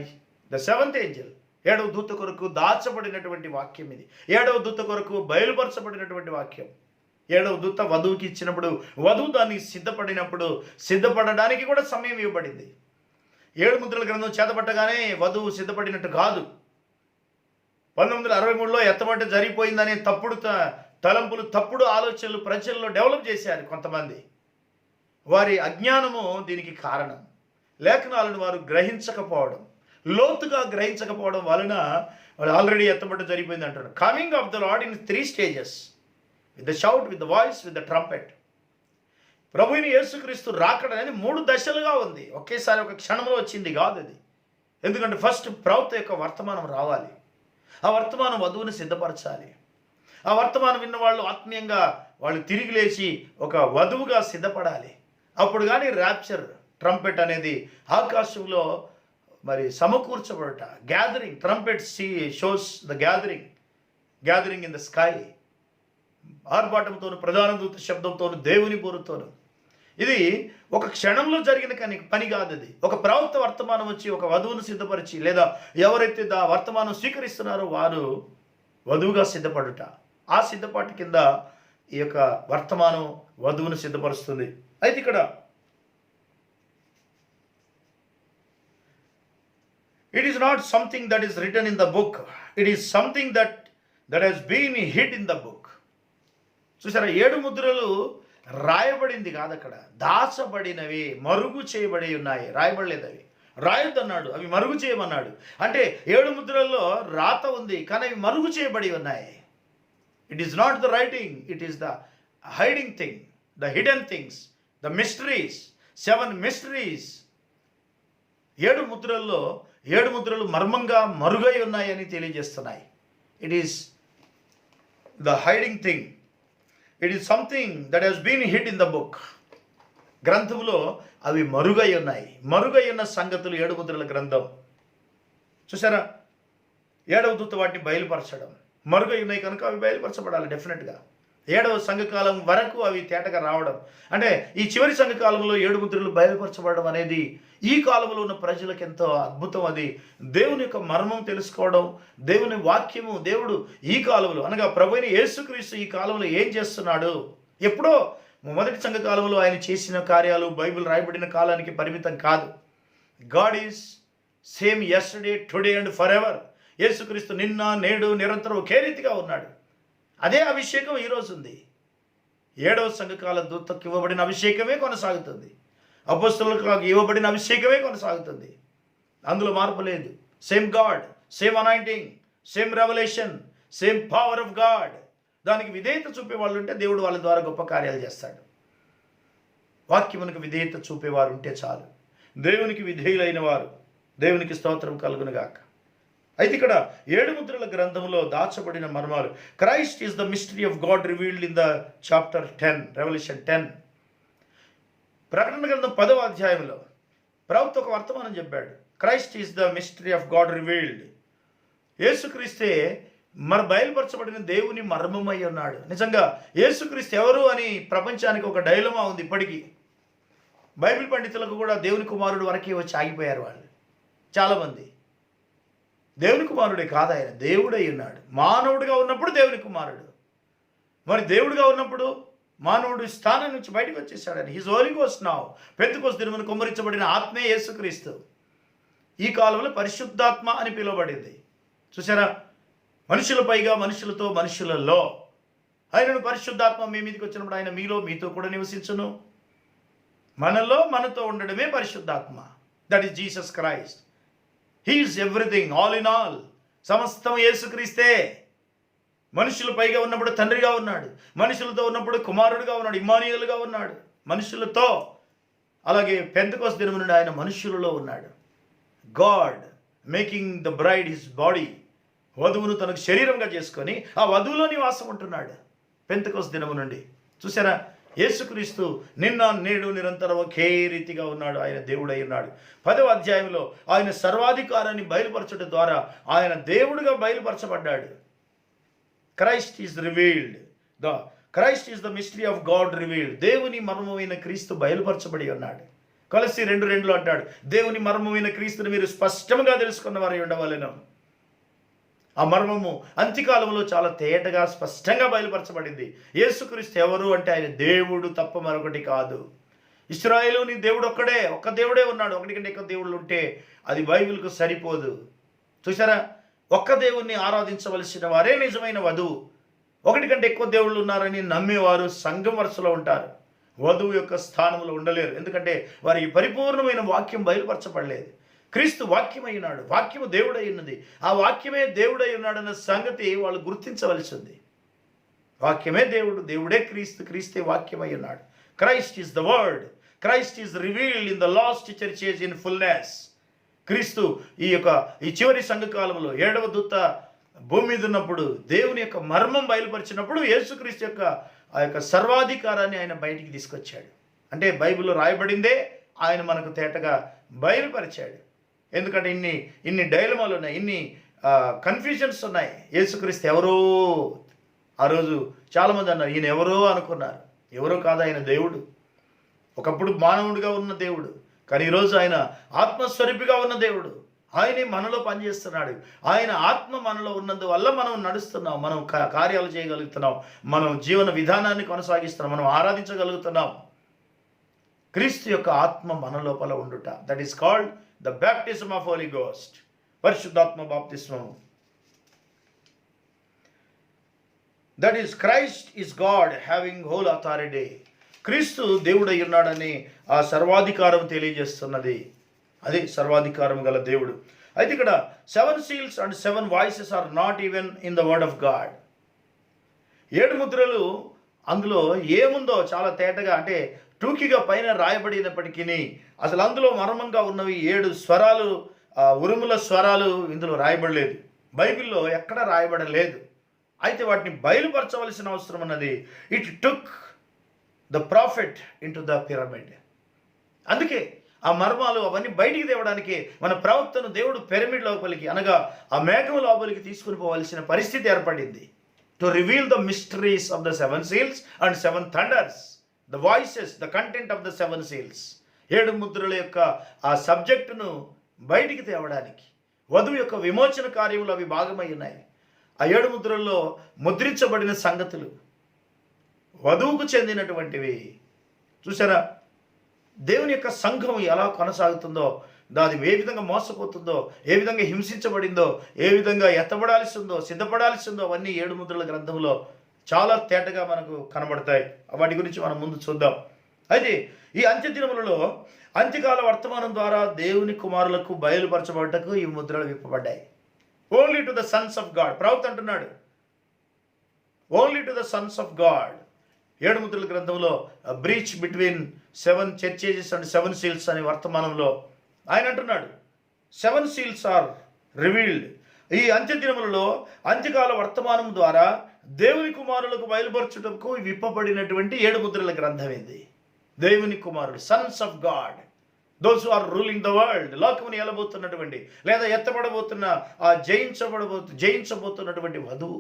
the 7th angel. 7వ దూత కొరకు దాచబడినటువంటి వాక్యం ఇది. 7వ దూత కొరకు బయలుపరచబడినటువంటి వాక్యం. 7వ దూత వధువుకి ఇచ్చినప్పుడు, వధువు దాన్ని సిద్ధపడడానికి కూడా సమయం ఇవ్వబడింది. 7 ముద్రల గ్రంథం చేతపట్టగానే వధువు సిద్ధపడినట్టు కాదు. 1963లో ఎత్తబట్ట జరిగిపోయిందనే తప్పుడు తలంపులు, తప్పుడు ఆలోచనలు ప్రజల్లో డెవలప్ చేశారు కొంతమంది. వారి అజ్ఞానము దీనికి కారణం. లేఖనాలను వారు గ్రహించకపోవడం, లోతుగా గ్రహించకపోవడం వలన వాళ్ళు ఆల్రెడీ ఎత్తబట్ట జరిగిపోయింది అంటారు. Coming of the lord in 3 stages, with the shout, with the voice, with the trumpet. ప్రభువైన యేసుక్రీస్తు రాకడ అనేది 3 దశలుగా ఉంది. ఒకేసారి ఒక క్షణంలో వచ్చింది కాదు అది. ఎందుకంటే ఫస్ట్ ప్రవక్త యొక్క వర్తమానం రావాలి. ఆ వర్తమానం వధువుని సిద్ధపరచాలి. ఆ వర్తమానం విన్న వాళ్ళు ఆత్మీయంగా వాళ్ళు తిరిగి లేచి ఒక వధువుగా సిద్ధపడాలి. అప్పుడు కానీ ర్యాప్చర్, ట్రంపెట్ అనేది ఆకాశంలో మరి సమకూర్చబడట. Gathering, trumpet shows the gathering in the sky. ఆర్భాటంతోను, ప్రధాన దూత శబ్దంతోను, దేవుని బోరుతోను. ఇది ఒక క్షణంలో జరిగిన పని కాదు. అది ఒక ప్రవక్త వర్తమానం వచ్చి ఒక వధువును సిద్ధపరిచి, లేదా ఎవరైతే వర్తమానం స్వీకరిస్తున్నారో వారు వధువుగా సిద్ధపడుట. ఆ సిద్ధపాటు కింద ఈ యొక్క వర్తమానం వధువును సిద్ధపరుస్తుంది. అయితే ఇక్కడ it is not something that is written in the book, it is something that has been hid in the book. చూసారా, 7 ముద్రలు రాయబడింది కాదు, అక్కడ దాచబడినవి, మరుగు చేయబడి ఉన్నాయి. రాయబడలేదు, అవి రాయొద్దన్నాడు, అవి మరుగు చేయమన్నాడు. అంటే 7 ముద్రల్లో రాత ఉంది, కానీ అవి మరుగు చేయబడి ఉన్నాయి. It is not the writing, it is the hiding thing, the hidden things, the mysteries. 7 mysteries. 7 ముద్రల్లో 7 ముద్రలు మర్మంగా మరుగై ఉన్నాయని తెలియజేస్తున్నాయి. It is the hiding thing, it is something that has been hid in the book. గ్రంథంలో అవి మరుగై ఉన్నాయి. మరుగై ఉన్న సంగతులు 7 ముద్రల గ్రంథం. చూసారా, 7వ దూత వాటిని బయలుపరచడం. మరుగై ఉన్నాయి కనుక అవి బయలుపరచబడాలి డెఫినెట్గా. 7వ సంఘకాలం వరకు అవి తేటగా రావడం, అంటే ఈ చివరి సంఘకాలంలో 7 ముద్రలు బయలుపరచబడడం అనేది ఈ కాలంలో ఉన్న ప్రజలకు ఎంతో అద్భుతం అది. దేవుని యొక్క మర్మం తెలుసుకోవడం, దేవుని వాక్యము, దేవుడు ఈ కాలంలో అనగా ప్రభువైన యేసుక్రీస్తు ఈ కాలంలో ఏం చేస్తున్నాడు. ఎప్పుడో మొదటి సంఘ కాలంలో ఆయన చేసిన కార్యాలు బైబిల్ రాయబడిన కాలానికి పరిమితం కాదు. God is same yesterday, today and for ever. యేసుక్రీస్తు నిన్న నేడు నిరంతరం ఒకే రీతిగా ఉన్నాడు. అదే అభిషేకం ఈరోజు ఉంది. 7వ సంఘకాల దూతకు ఇవ్వబడిన అభిషేకమే కొనసాగుతుంది. అపొస్తలులకు ఇవ్వబడిన అభిషేకమే కొనసాగుతుంది. అందులో మార్పు లేదు. Same God, same anointing, same revolution, same power of God. దానికి విధేయత చూపే వాళ్ళు ఉంటే దేవుడు వాళ్ళ ద్వారా గొప్ప కార్యాలు చేస్తాడు. వాక్యమునకు విధేయత చూపేవారు ఉంటే చాలు. దేవునికి విధేయులైన వారు, దేవునికి స్తోత్రం కలుగునుగాక. అయితే ఇక్కడ 7 ముద్రల గ్రంథంలో దాచబడిన మర్మాలు. Christ is the mystery of God revealed in the chapter 10, revolution 10. ప్రకటన గ్రంథం 10వ అధ్యాయంలో ప్రవక్త ఒక వర్తమానం చెప్పాడు. Christ is the mystery of God revealed. యేసుక్రీస్తే బయలుపరచబడిన దేవుని మర్మమై ఉన్నాడు. నిజంగా యేసుక్రీస్తు ఎవరు అని ప్రపంచానికి ఒక డైలమా ఉంది ఇప్పటికీ. బైబిల్ పండితులకు కూడా దేవుని కుమారుడు వరకే వచ్చి ఆగిపోయారు వాళ్ళు చాలామంది. దేవుని కుమారుడే కాదు, ఆయన దేవుడై ఉన్నాడు. మానవుడిగా ఉన్నప్పుడు దేవుని కుమారుడు, మరి దేవుడిగా ఉన్నప్పుడు మానవుడి స్థానం నుంచి బయటకు వచ్చేసాడని. His holy ghost now. పెంతెకోస్తు దినమున కుమ్మరించబడిన ఆత్మే యేసుక్రీస్తు. ఈ కాలంలో పరిశుద్ధాత్మ అని పిలువబడింది. చూసారా, మనుషుల పైగా మనుషులతో మనుషులలో ఆయనను పరిశుద్ధాత్మ మీ మీదకి వచ్చినప్పుడు ఆయన మీలో మీతో కూడా నివసించును. మనలో మనతో ఉండడమే పరిశుద్ధాత్మ. That is Jesus Christ. He is everything, all in all. సమస్తం యేసుక్రీస్తే. మనుషుల పైగా ఉన్నప్పుడు తండ్రిగా ఉన్నాడు, మనుషులతో ఉన్నప్పుడు కుమారుడుగా ఉన్నాడు, ఇమ్మానుయేలుగా ఉన్నాడు మనుషులతో. అలాగే పెంతెకోస్తు దినము నుండి ఆయన మనుషులలో ఉన్నాడు. God making the bride his body. వధువును తనకు శరీరంగా చేసుకొని ఆ వధువులో నివాసం ఉంటున్నాడు పెంతెకోస్తు దినము నుండి. చూసారా, యేసుక్రీస్తు నిన్న నేడు నిరంతరం ఒకే రీతిగా ఉన్నాడు. ఆయన దేవుడై ఉన్నాడు. 10వ అధ్యాయంలో ఆయన సర్వాధికారాన్ని బయలుపరచడం ద్వారా ఆయన దేవుడుగా బయలుపరచబడ్డాడు. Christ is revealed. Christ is the mystery of God revealed. దేవుని మర్మమైన క్రీస్తు బయలుపరచబడి ఉన్నాడు. కొలస్సీ 2:2 అంటాడు, దేవుని మర్మమైన క్రీస్తుని మీరు స్పష్టంగా తెలుసుకున్న వారై ఉండవలెను. ఆ మర్మము అంత్యకాలంలో చాలా తేటగా స్పష్టంగా బయలుపరచబడింది. యేసుక్రీస్తు ఎవరు అంటే ఆయన దేవుడు తప్ప మరొకటి కాదు. ఇశ్రాయేలుని దేవుడు ఒక్కడే, ఒక్క దేవుడే ఉన్నాడు. ఒకటి కంటే ఎక్కువ దేవుళ్ళు ఉంటే అది బైబిల్కు సరిపోదు. చూసారా, ఒక్క దేవుణ్ణి ఆరాధించవలసిన వారే నిజమైన వధువు. ఒకటి కంటే ఎక్కువ దేవుళ్ళు ఉన్నారని నమ్మేవారు సంఘం వరుసలో ఉంటారు. వధువు యొక్క స్థానంలో ఉండలేరు. ఎందుకంటే వారికి పరిపూర్ణమైన వాక్యం బయలుపరచబడలేదు. క్రీస్తు వాక్యమై ఉన్నాడు, వాక్యము దేవుడై ఉన్నది. ఆ వాక్యమే దేవుడై ఉన్నాడన్న సంగతి వాళ్ళు గుర్తించవలసి ఉంది. వాక్యమే దేవుడు, దేవుడే క్రీస్తు, క్రీస్తే వాక్యమై ఉన్నాడు. Christ is the word. Christ is revealed in the last churches in fullness. క్రీస్తు ఈ చివరి సంఘకాలంలో 7వ దూత భూమి మీద ఉన్నప్పుడు దేవుని యొక్క మర్మం బయలుపరిచినప్పుడు యేసుక్రీస్తు యొక్క ఆ యొక్క సర్వాధికారాన్ని ఆయన బయటికి తీసుకొచ్చాడు. అంటే బైబిల్లో రాయబడిందే ఆయన మనకు తేటగా బయలుపరిచాడు. ఎందుకంటే ఇన్ని డైలమాలు ఉన్నాయి, ఇన్ని కన్ఫ్యూజన్స్ ఉన్నాయి. యేసుక్రీస్తు ఎవరో, ఆ రోజు చాలామంది అన్నారు ఈయన ఎవరో అనుకున్నారు. ఎవరో కాదు, ఆయన దేవుడు. ఒకప్పుడు మానవుడిగా ఉన్న దేవుడు, కానీ ఈరోజు ఆయన ఆత్మస్వరూపిగా ఉన్న దేవుడు. ఆయనే మనలో పనిచేస్తున్నాడు. ఆయన ఆత్మ మనలో ఉన్నందువల్ల మనం నడుస్తున్నాం, మనం కార్యాలు చేయగలుగుతున్నాం, మనం జీవన విధానాన్ని కొనసాగిస్తున్నాం, మనం ఆరాధించగలుగుతున్నాం. క్రీస్తు యొక్క ఆత్మ మన లోపల ఉండుట, that is called the baptism of Holy Ghost. పరిశుద్ధాత్మ బాప్తిస్మము. That is Christ is God having whole authority. క్రీస్తు దేవుడై ఉన్నాడని ఆ సర్వాధికారం తెలియజేస్తున్నది. అదే సర్వాధికారం గల దేవుడు. అయితే ఇక్కడ 7 seals and 7 voices are not even in the word of God. 7 ముద్రలు అందులో ఏముందో చాలా తేటగా, అంటే టూకీగా పైన రాయబడినప్పటికీ అసలు అందులో మర్మంగా ఉన్నవి 7 స్వరాలు, ఉరుముల స్వరాలు ఇందులో రాయబడలేదు. బైబిల్లో ఎక్కడ రాయబడలేదు. అయితే వాటిని బయలుపరచవలసిన అవసరం ఉన్నది. It took the profit in to the pyramid. అందుకే ఆ మర్మాలు అవన్నీ బయటికి తేవడానికి మన ప్రవక్తను దేవుడు పిరమిడ్ లోపలికి, అనగా ఆ మేఘం లోపలికి తీసుకుని పోవాల్సిన పరిస్థితి ఏర్పడింది. To reveal the mysteries of the 7 seals and 7 thunders, the voices, the content of the 7 seals. ఏడు ముద్రల యొక్క ఆ సబ్జెక్టును బయటికి తేవడానికి వధువు యొక్క విమోచన కార్యములు అవి భాగమై ఉన్నాయి. ఆ ఏడు ముద్రల్లో ముద్రించబడిన సంగతులు వధువుకు చెందినటువంటివి. చూసారా, దేవుని యొక్క సంఘం ఎలా కొనసాగుతుందో, దాని ఏ విధంగా మోసపోతుందో, ఏ విధంగా హింసించబడిందో, ఏ విధంగా ఎత్తబడాల్సి ఉందో, సిద్ధపడాల్సి ఉందో, అవన్నీ ఏడు ముద్రల గ్రంథంలో చాలా తేటగా మనకు కనబడతాయి. వాటి గురించి మనం ముందు చూద్దాం. అయితే ఈ అంత్య దినములలో అంత్యకాల వర్తమానం ద్వారా దేవుని కుమారులకు బయలుపరచబడటకు ఈ ముద్రలు విప్పబడ్డాయి. Only to the sons of God. ప్రవక్త అంటున్నాడు, only to the sons of God. ఏడు ముద్రల గ్రంథంలో breach between 7 churches and 7 seals అనే వర్తమానంలో ఆయన అంటున్నాడు, 7 సీల్స్ ఆర్ రివీల్డ్. ఈ అంత్య దినములలో అంత్యకాల వర్తమానం ద్వారా దేవుని కుమారులకు బయలుపరచుటకు విప్పబడినటువంటి ఏడు ముద్రల గ్రంథం ఇది. దేవుని కుమారుడు, sons of God, those who are ruling the world. లోకముని ఎలబోతున్నటువంటి లేదా ఎత్తబడబోతున్న ఆ జయించబోతున్నటువంటి వధువు,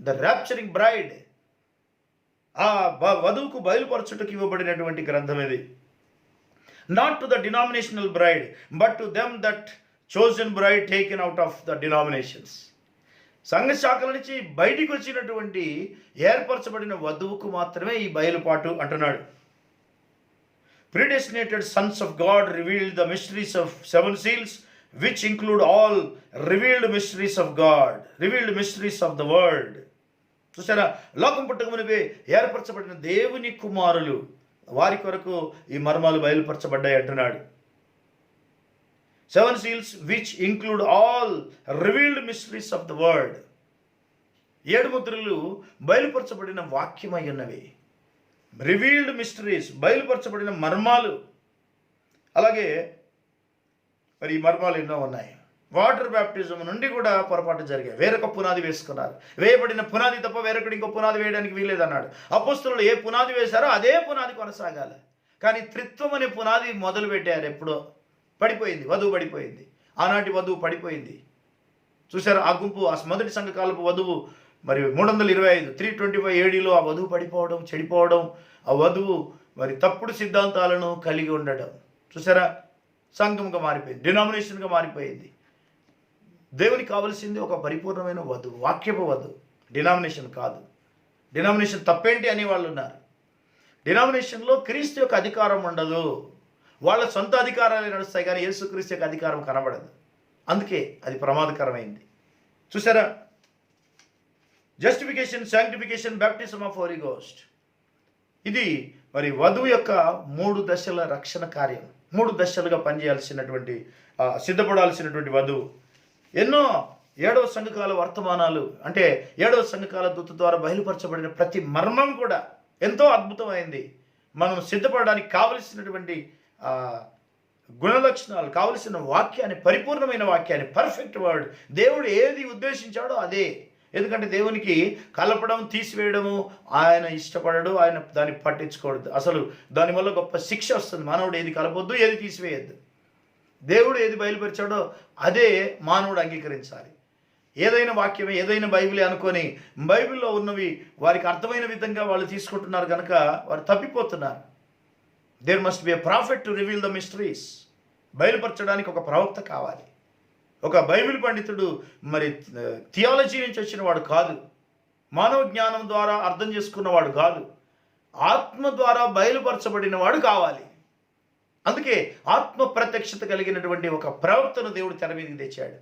ద ర్యాప్చరింగ్ బ్రైడ్, ఆ వధువుకు బయలుపరచుటకు ఇవ్వబడినటువంటి గ్రంథం ఇది. Not to the denominational braid but to them that chosen braid taken out of the denominations. సంఘ శాఖల నుంచి బయటికి వచ్చినటువంటి ఏర్పరచబడిన వధువుకు మాత్రమే ఈ బయలుపాటు అంటున్నాడు. Predestinated sons of God revealed the mysteries of 7 seals which include all revealed mysteries of God, revealed mysteries of the world. చూసారా, లోకం పుట్టక మునిపే ఏర్పరచబడిన దేవుని కుమారులు, వారి కొరకు ఈ మర్మాలు బయలుపరచబడ్డాయి అంటున్నాడు. 7 seals which include all revealed mysteries of the world. ఏడు ముద్రలు బయలుపరచబడిన వాక్యమై ఉన్నవి. రివీల్డ్ మిస్టరీస్, బయలుపరచబడిన మర్మాలు. అలాగే మరి ఈ మర్మాలు ఎన్నో ఉన్నాయి. వాటర్ బ్యాప్టిజం నుండి కూడా పొరపాటు జరిగాయి. వేరొక పునాది వేసుకున్నారు. వేయబడిన పునాది తప్ప వేరొకటి ఇంకో పునాది వేయడానికి వీలేదన్నాడు. అపోస్తలులు ఏ పునాది వేశారో అదే పునాది కొనసాగాలి. కానీ త్రిత్వం అనే పునాది మొదలు పెట్టారు. ఎప్పుడో పడిపోయింది, వధువు పడిపోయింది. ఆనాటి వధువు పడిపోయింది. చూసారు, ఆ గుంపు, ఆ మొదటి సంఘకాలపు వధువు మరి 325 325 ADలో ఆ వధువు పడిపోవడం, చెడిపోవడం, ఆ వధువు మరి తప్పుడు సిద్ధాంతాలను కలిగి ఉండడం. చూసారా, సంఘంగా మారిపోయింది, డినామినేషన్గా మారిపోయింది. దేవునికి కావలసింది ఒక పరిపూర్ణమైన వధువు, వాక్యపు వధువు, డినామినేషన్ కాదు. డినామినేషన్ తప్పేంటి అని వాళ్ళు ఉన్నారు. డినామినేషన్లో క్రీస్తు యొక్క అధికారం ఉండదు. వాళ్ళ సొంత అధికారాలు నడుస్తాయి, కానీ యేసుక్రీస్తు యొక్క అధికారం కనబడదు. అందుకే అది ప్రమాదకరమైంది. చూసారా, justification, sanctification, baptism of Holy Ghost. ఇది మరి వధువు యొక్క 3 దశల రక్షణ కార్యం. 3 దశలుగా పనిచేయాల్సినటువంటి, సిద్ధపడాల్సినటువంటి వధువు. ఎన్నో 7వ సంఘకాల వర్తమానాలు, అంటే 7వ సంఘకాల దూత ద్వారా బయలుపరచబడిన ప్రతి మర్మం కూడా ఎంతో అద్భుతమైంది. మనం సిద్ధపడడానికి కావలసినటువంటి గుణలక్షణాలు, కావలసిన వాక్యాన్ని, పరిపూర్ణమైన వాక్యాన్ని, పర్ఫెక్ట్ వర్డ్, దేవుడు ఏది ఉద్దేశించాడో అదే. ఎందుకంటే దేవునికి కలపడం, తీసివేయడము ఆయన ఇష్టపడడు, ఆయన దాన్ని పట్టించుకోవద్దు. అసలు దానివల్ల గొప్ప శిక్ష వస్తుంది. మానవుడు ఏది కలపొద్దు, ఏది తీసివేయద్దు. దేవుడు ఏది బయలుపరిచాడో అదే మానవుడు అంగీకరించాలి. ఏదైనా వాక్యమే, ఏదైనా బైబిలే అనుకొని బైబిల్లో ఉన్నవి వారికి అర్థమైన విధంగా వాళ్ళు తీసుకుంటున్నారు కనుక వారు తప్పిపోతున్నారు. There must be a prophet to reveal the mysteries. బయలుపరచడానికి ఒక ప్రవక్త కావాలి. ఒక బైబిల్ పండితుడు మరి థియాలజీ నుంచి వచ్చిన వాడు కాదు, మానవ జ్ఞానం ద్వారా అర్థం చేసుకున్నవాడు కాదు, ఆత్మ ద్వారా బయలుపరచబడిన వాడు కావాలి. అందుకే ఆత్మ ప్రత్యక్షత కలిగినటువంటి ఒక ప్రవక్తను దేవుడు తెర మీదకి తెచ్చాడు.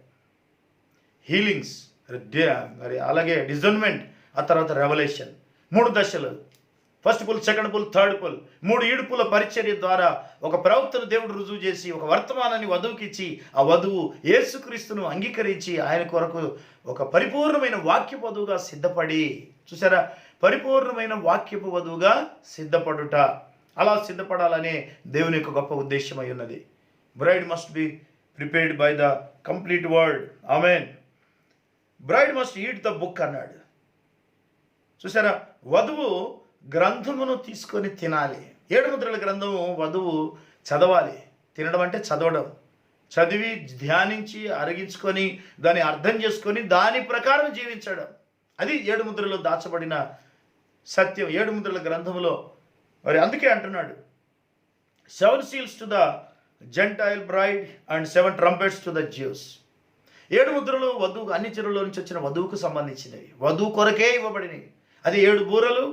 హీలింగ్స్, మరి అలాగే డిజర్న్మెంట్, ఆ తర్వాత రెవల్యూషన్. 3 దశలు, first pull, second pull, third pull. 3 ఈడుపుల పరిచర్య ద్వారా ఒక ప్రవక్తను దేవుడు రుజువు చేసి ఒక వర్తమానాన్ని వధువుకి ఇచ్చి, ఆ వధువు యేసుక్రీస్తును అంగీకరించి ఆయన కొరకు ఒక పరిపూర్ణమైన వాక్యపు వధువుగా సిద్ధపడి, చూసారా, పరిపూర్ణమైన వాక్యపు వధువుగా సిద్ధపడుట. అలా సిద్ధపడాలనే దేవుని యొక్క గొప్ప ఉద్దేశమై ఉన్నది. Braid must be prepared by the complete word. Amen. Braid must eat the book అన్నాడు. చూసారా, వధువు గ్రంథమును తీసుకొని తినాలి. 7 ముద్రల గ్రంథము వధువు చదవాలి. తినడం అంటే చదవడం, చదివి ధ్యానించి అరిగించుకొని దాన్ని అర్థం చేసుకొని దాని ప్రకారం జీవించడం. అది 7 ముద్రలో దాచబడిన సత్యం. 7 ముద్రల గ్రంథములో మరి అందుకే అంటున్నాడు, 7 seals to the Gentile bride and 7 trumpets to the Jews. 7 ముద్రలు వధువు, అన్ని చెరువుల నుంచి వచ్చిన వధువుకు సంబంధించినవి, వధువు కొరకే ఇవ్వబడినవి. అది 7 బూరలు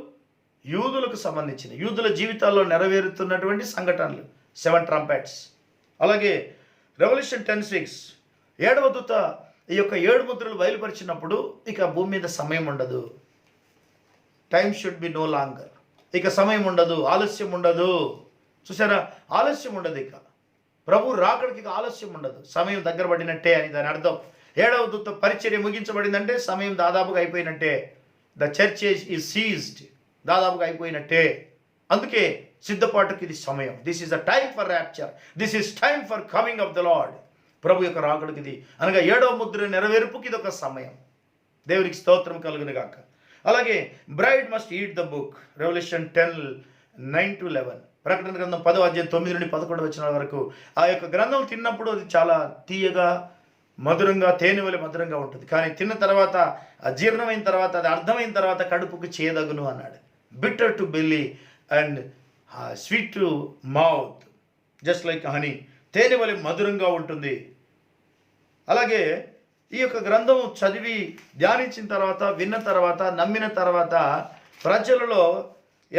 యూదులకు సంబంధించినవి, యూదుల జీవితాల్లో నెరవేరుతున్నటువంటి సంఘటనలు, 7 trumpets. అలాగే రెవల్యూషన్ 10:6 7వ దూత ఈ యొక్క 7 ముద్రలు బయలుపరిచినప్పుడు ఇక భూమి మీద సమయం ఉండదు. Time should be no longer. ఇక సమయం ఉండదు, ఆలస్యం ఉండదు. చూసారా, ఆలస్యం ఉండదు. ఇక ప్రభు రాకడికి ఇక ఆలస్యం ఉండదు. సమయం దగ్గర పడినట్టే అని దాని అర్థం. 7వ దూత పరిచర్య ముగించబడిందంటే సమయం దాదాపుగా అయిపోయినట్టే. ద చర్చ్ ఈజ్ సీజ్డ్, దాదాపుగా అయిపోయినట్టే. అందుకే సిద్ధపాటుకి ఇది సమయం. This is the time for rapture, this is time for coming of the Lord. ప్రభు యొక్క రాకడికి ఇది అనగా 7వ ముద్ర నెరవేర్పుకి ఇది ఒక సమయం. దేవునికి స్తోత్రం కలుగును గాక. అలాగే braid must eat the book. Revolution 10:9-11. ప్రకటన గ్రంథం 10వ అధ్యాయం 9 నుండి 11 వచనాల వరకు ఆ యొక్క గ్రంథం తిన్నప్పుడు అది చాలా తీయగా, మధురంగా, తేనె వలె మధురంగా ఉంటుంది. కానీ తిన్న తర్వాత, అజీర్ణమైన తర్వాత, అది అర్థమైన తర్వాత కడుపుకు చేదగును అన్నాడు. Bitter to belly and sweet to mouth, just like honey. తేనె వలె మధురంగా ఉంటుంది. అలాగే ఈ యొక్క గ్రంథం చదివి ధ్యానించిన తర్వాత, విన్న తర్వాత, నమ్మిన తర్వాత ప్రజలలో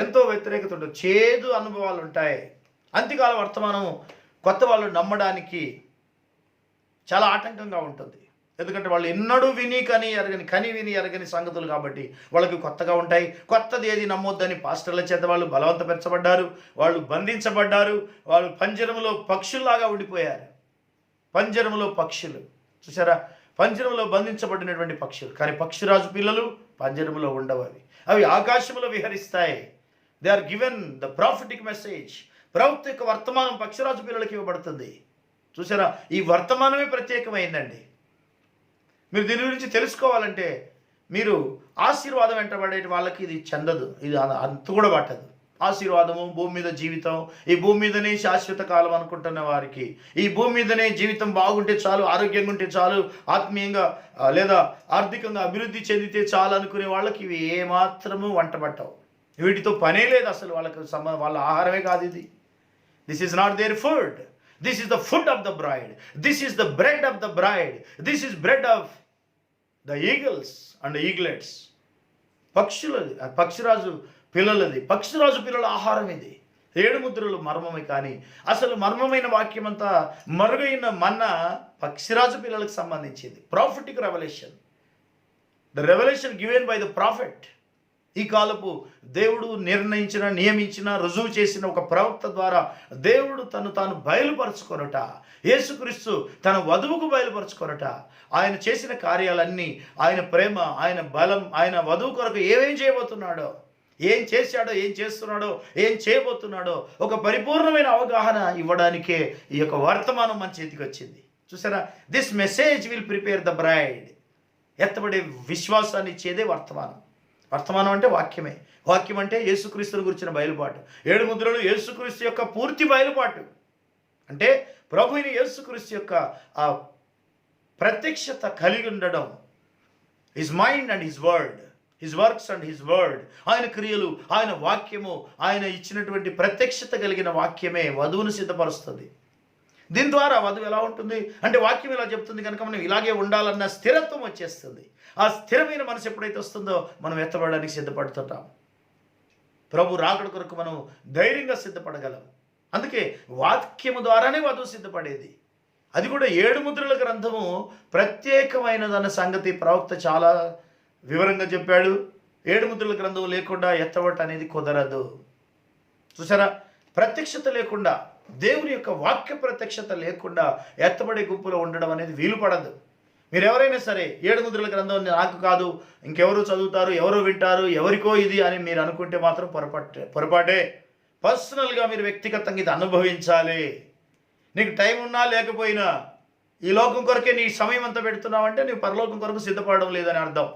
ఎంతో వ్యతిరేకత ఉంటుంది, చేదు అనుభవాలు ఉంటాయి. అంత్యకాల వర్తమానం కొత్త వాళ్ళు నమ్మడానికి చాలా ఆటంకంగా ఉంటుంది. ఎందుకంటే వాళ్ళు ఎన్నడూ విని ఎరగని సంగతులు కాబట్టి వాళ్ళకి కొత్తగా ఉంటాయి. కొత్తది ఏది నమ్మొద్దని పాస్టర్ల చేత వాళ్ళు బలవంతపరచబడ్డారు, వాళ్ళు బంధించబడ్డారు, వాళ్ళు పంజరంలో పక్షుల్లాగా ఉండిపోయారు. పంజరంలో పక్షులు, చూసారా, పంజరంలో బంధించబడినటువంటి పక్షులు. కానీ పక్షిరాజు పిల్లలు పంజరంలో ఉండవు. అవి ఆకాశంలో విహరిస్తాయి. They are given the prophetic message. ప్రవక్త యొక్క వర్తమానం పక్షిరాజు పిల్లలకి ఇవ్వబడుతుంది. చూసారా, ఈ వర్తమానమే ప్రత్యేకమైందండి. మీరు దీని గురించి తెలుసుకోవాలంటే మీరు ఆశీర్వాదం వెంటబడే వాళ్ళకి ఇది చెందదు, ఇది అంత కూడా పట్టదు. ఆశీర్వాదము, భూమి మీద జీవితం, ఈ భూమి మీదనే శాశ్వత కాలం అనుకుంటున్న వారికి, ఈ భూమి మీదనే జీవితం బాగుంటే చాలు, ఆరోగ్యంగా ఉంటే చాలు, ఆత్మీయంగా లేదా ఆర్థికంగా అభివృద్ధి చెందితే చాలు అనుకునే వాళ్ళకి ఇవి ఏమాత్రము వంటబట్టవు. వీటితో పనే లేదు అసలు. వాళ్ళ ఆహారమే కాదు ఇది. This is not their food. This is the food of the bride. This is the bread of the bride. This is bread of the eagles and eaglets. పక్షులది, పక్షిరాజు పిల్లలది, పక్షిరాజు పిల్లల ఆహారం ఇది. 7 ముద్రలు మర్మమే, కానీ అసలు మర్మమైన వాక్యం అంతా, మరుగైన మన్న పక్షిరాజు పిల్లలకు సంబంధించింది. Prophetic revolution, the revolution given by the profit. ఈ కాలపు దేవుడు నియమించిన, రుజువు చేసిన ఒక ప్రవక్త ద్వారా దేవుడు తాను బయలుపరచుకొనుట, యేసుక్రీస్తు తన వధువుకు బయలుపరచుకొనుట, ఆయన చేసిన కార్యాలన్నీ, ఆయన ప్రేమ, ఆయన బలం, ఆయన వధువు కొరకు ఏమేం చేయబోతున్నాడో, ఏం చేశాడో, ఏం చేస్తున్నాడో, ఏం చేయబోతున్నాడో ఒక పరిపూర్ణమైన అవగాహన ఇవ్వడానికే ఈ యొక్క వర్తమానం మన చేతికి వచ్చింది. చూసారా, this message will prepare the bride. ఎత్తబడే విశ్వాసాన్ని ఇచ్చేదే వర్తమానం. వర్తమానం అంటే వాక్యమే. వాక్యం అంటే యేసుక్రీస్తుని గురించిన బయలుపాటు. 7 ముద్రలు యేసుక్రీస్తు యొక్క పూర్తి బయలుపాటు. అంటే ప్రభువుని యేసుక్రీస్తు యొక్క ఆ ప్రత్యక్షత కలిగి ఉండడం. His mind and his word, his works and his word. ఆయన క్రియలు, ఆయన వాక్యము, ఆయన ఇచ్చినటువంటి ప్రత్యక్షత కలిగిన వాక్యమే వధువును సిద్ధపరుస్తుంది. దీని ద్వారా వధువు ఎలా ఉంటుంది అంటే, వాక్యం ఇలా చెప్తుంది కనుక మనం ఇలాగే ఉండాలన్న స్థిరత్వం వచ్చేస్తుంది. ఆ స్థిరమైన మనసు ఎప్పుడైతే వస్తుందో మనం ఎత్తబడడానికి సిద్ధపడుతుంటాం. ప్రభు రాకడ కొరకు మనం ధైర్యంగా సిద్ధపడగలం. అందుకే వాక్యము ద్వారానే వధువు సిద్ధపడేది. అది కూడా 7 ముద్రల గ్రంథము ప్రత్యేకమైనదన్న సంగతి ప్రవక్త చాలా వివరంగా చెప్పాడు. 7 ముద్రల గ్రంథం లేకుండా ఎత్తబడట అనేది కుదరదు. చూసారా, ప్రత్యక్షత లేకుండా, దేవుని యొక్క వాక్య ప్రత్యక్షత లేకుండా ఎత్తబడే గుంపులో ఉండడం అనేది వీలు పడదు. మీరు ఎవరైనా సరే 7 ముద్రల గ్రంథం నాకు కాదు, ఇంకెవరు చదువుతారు, ఎవరు వింటారు, ఎవరికో ఇది అని మీరు అనుకుంటే మాత్రం పొరపాటే. పర్సనల్గా మీరు వ్యక్తిగతంగా ఇది అనుభవించాలి. నీకు టైం ఉన్నా లేకపోయినా ఈ లోకం కొరకే నీ సమయం అంతా పెడుతున్నావంటే నీవు పరలోకం కొరకు సిద్ధపడడం లేదని అర్థం.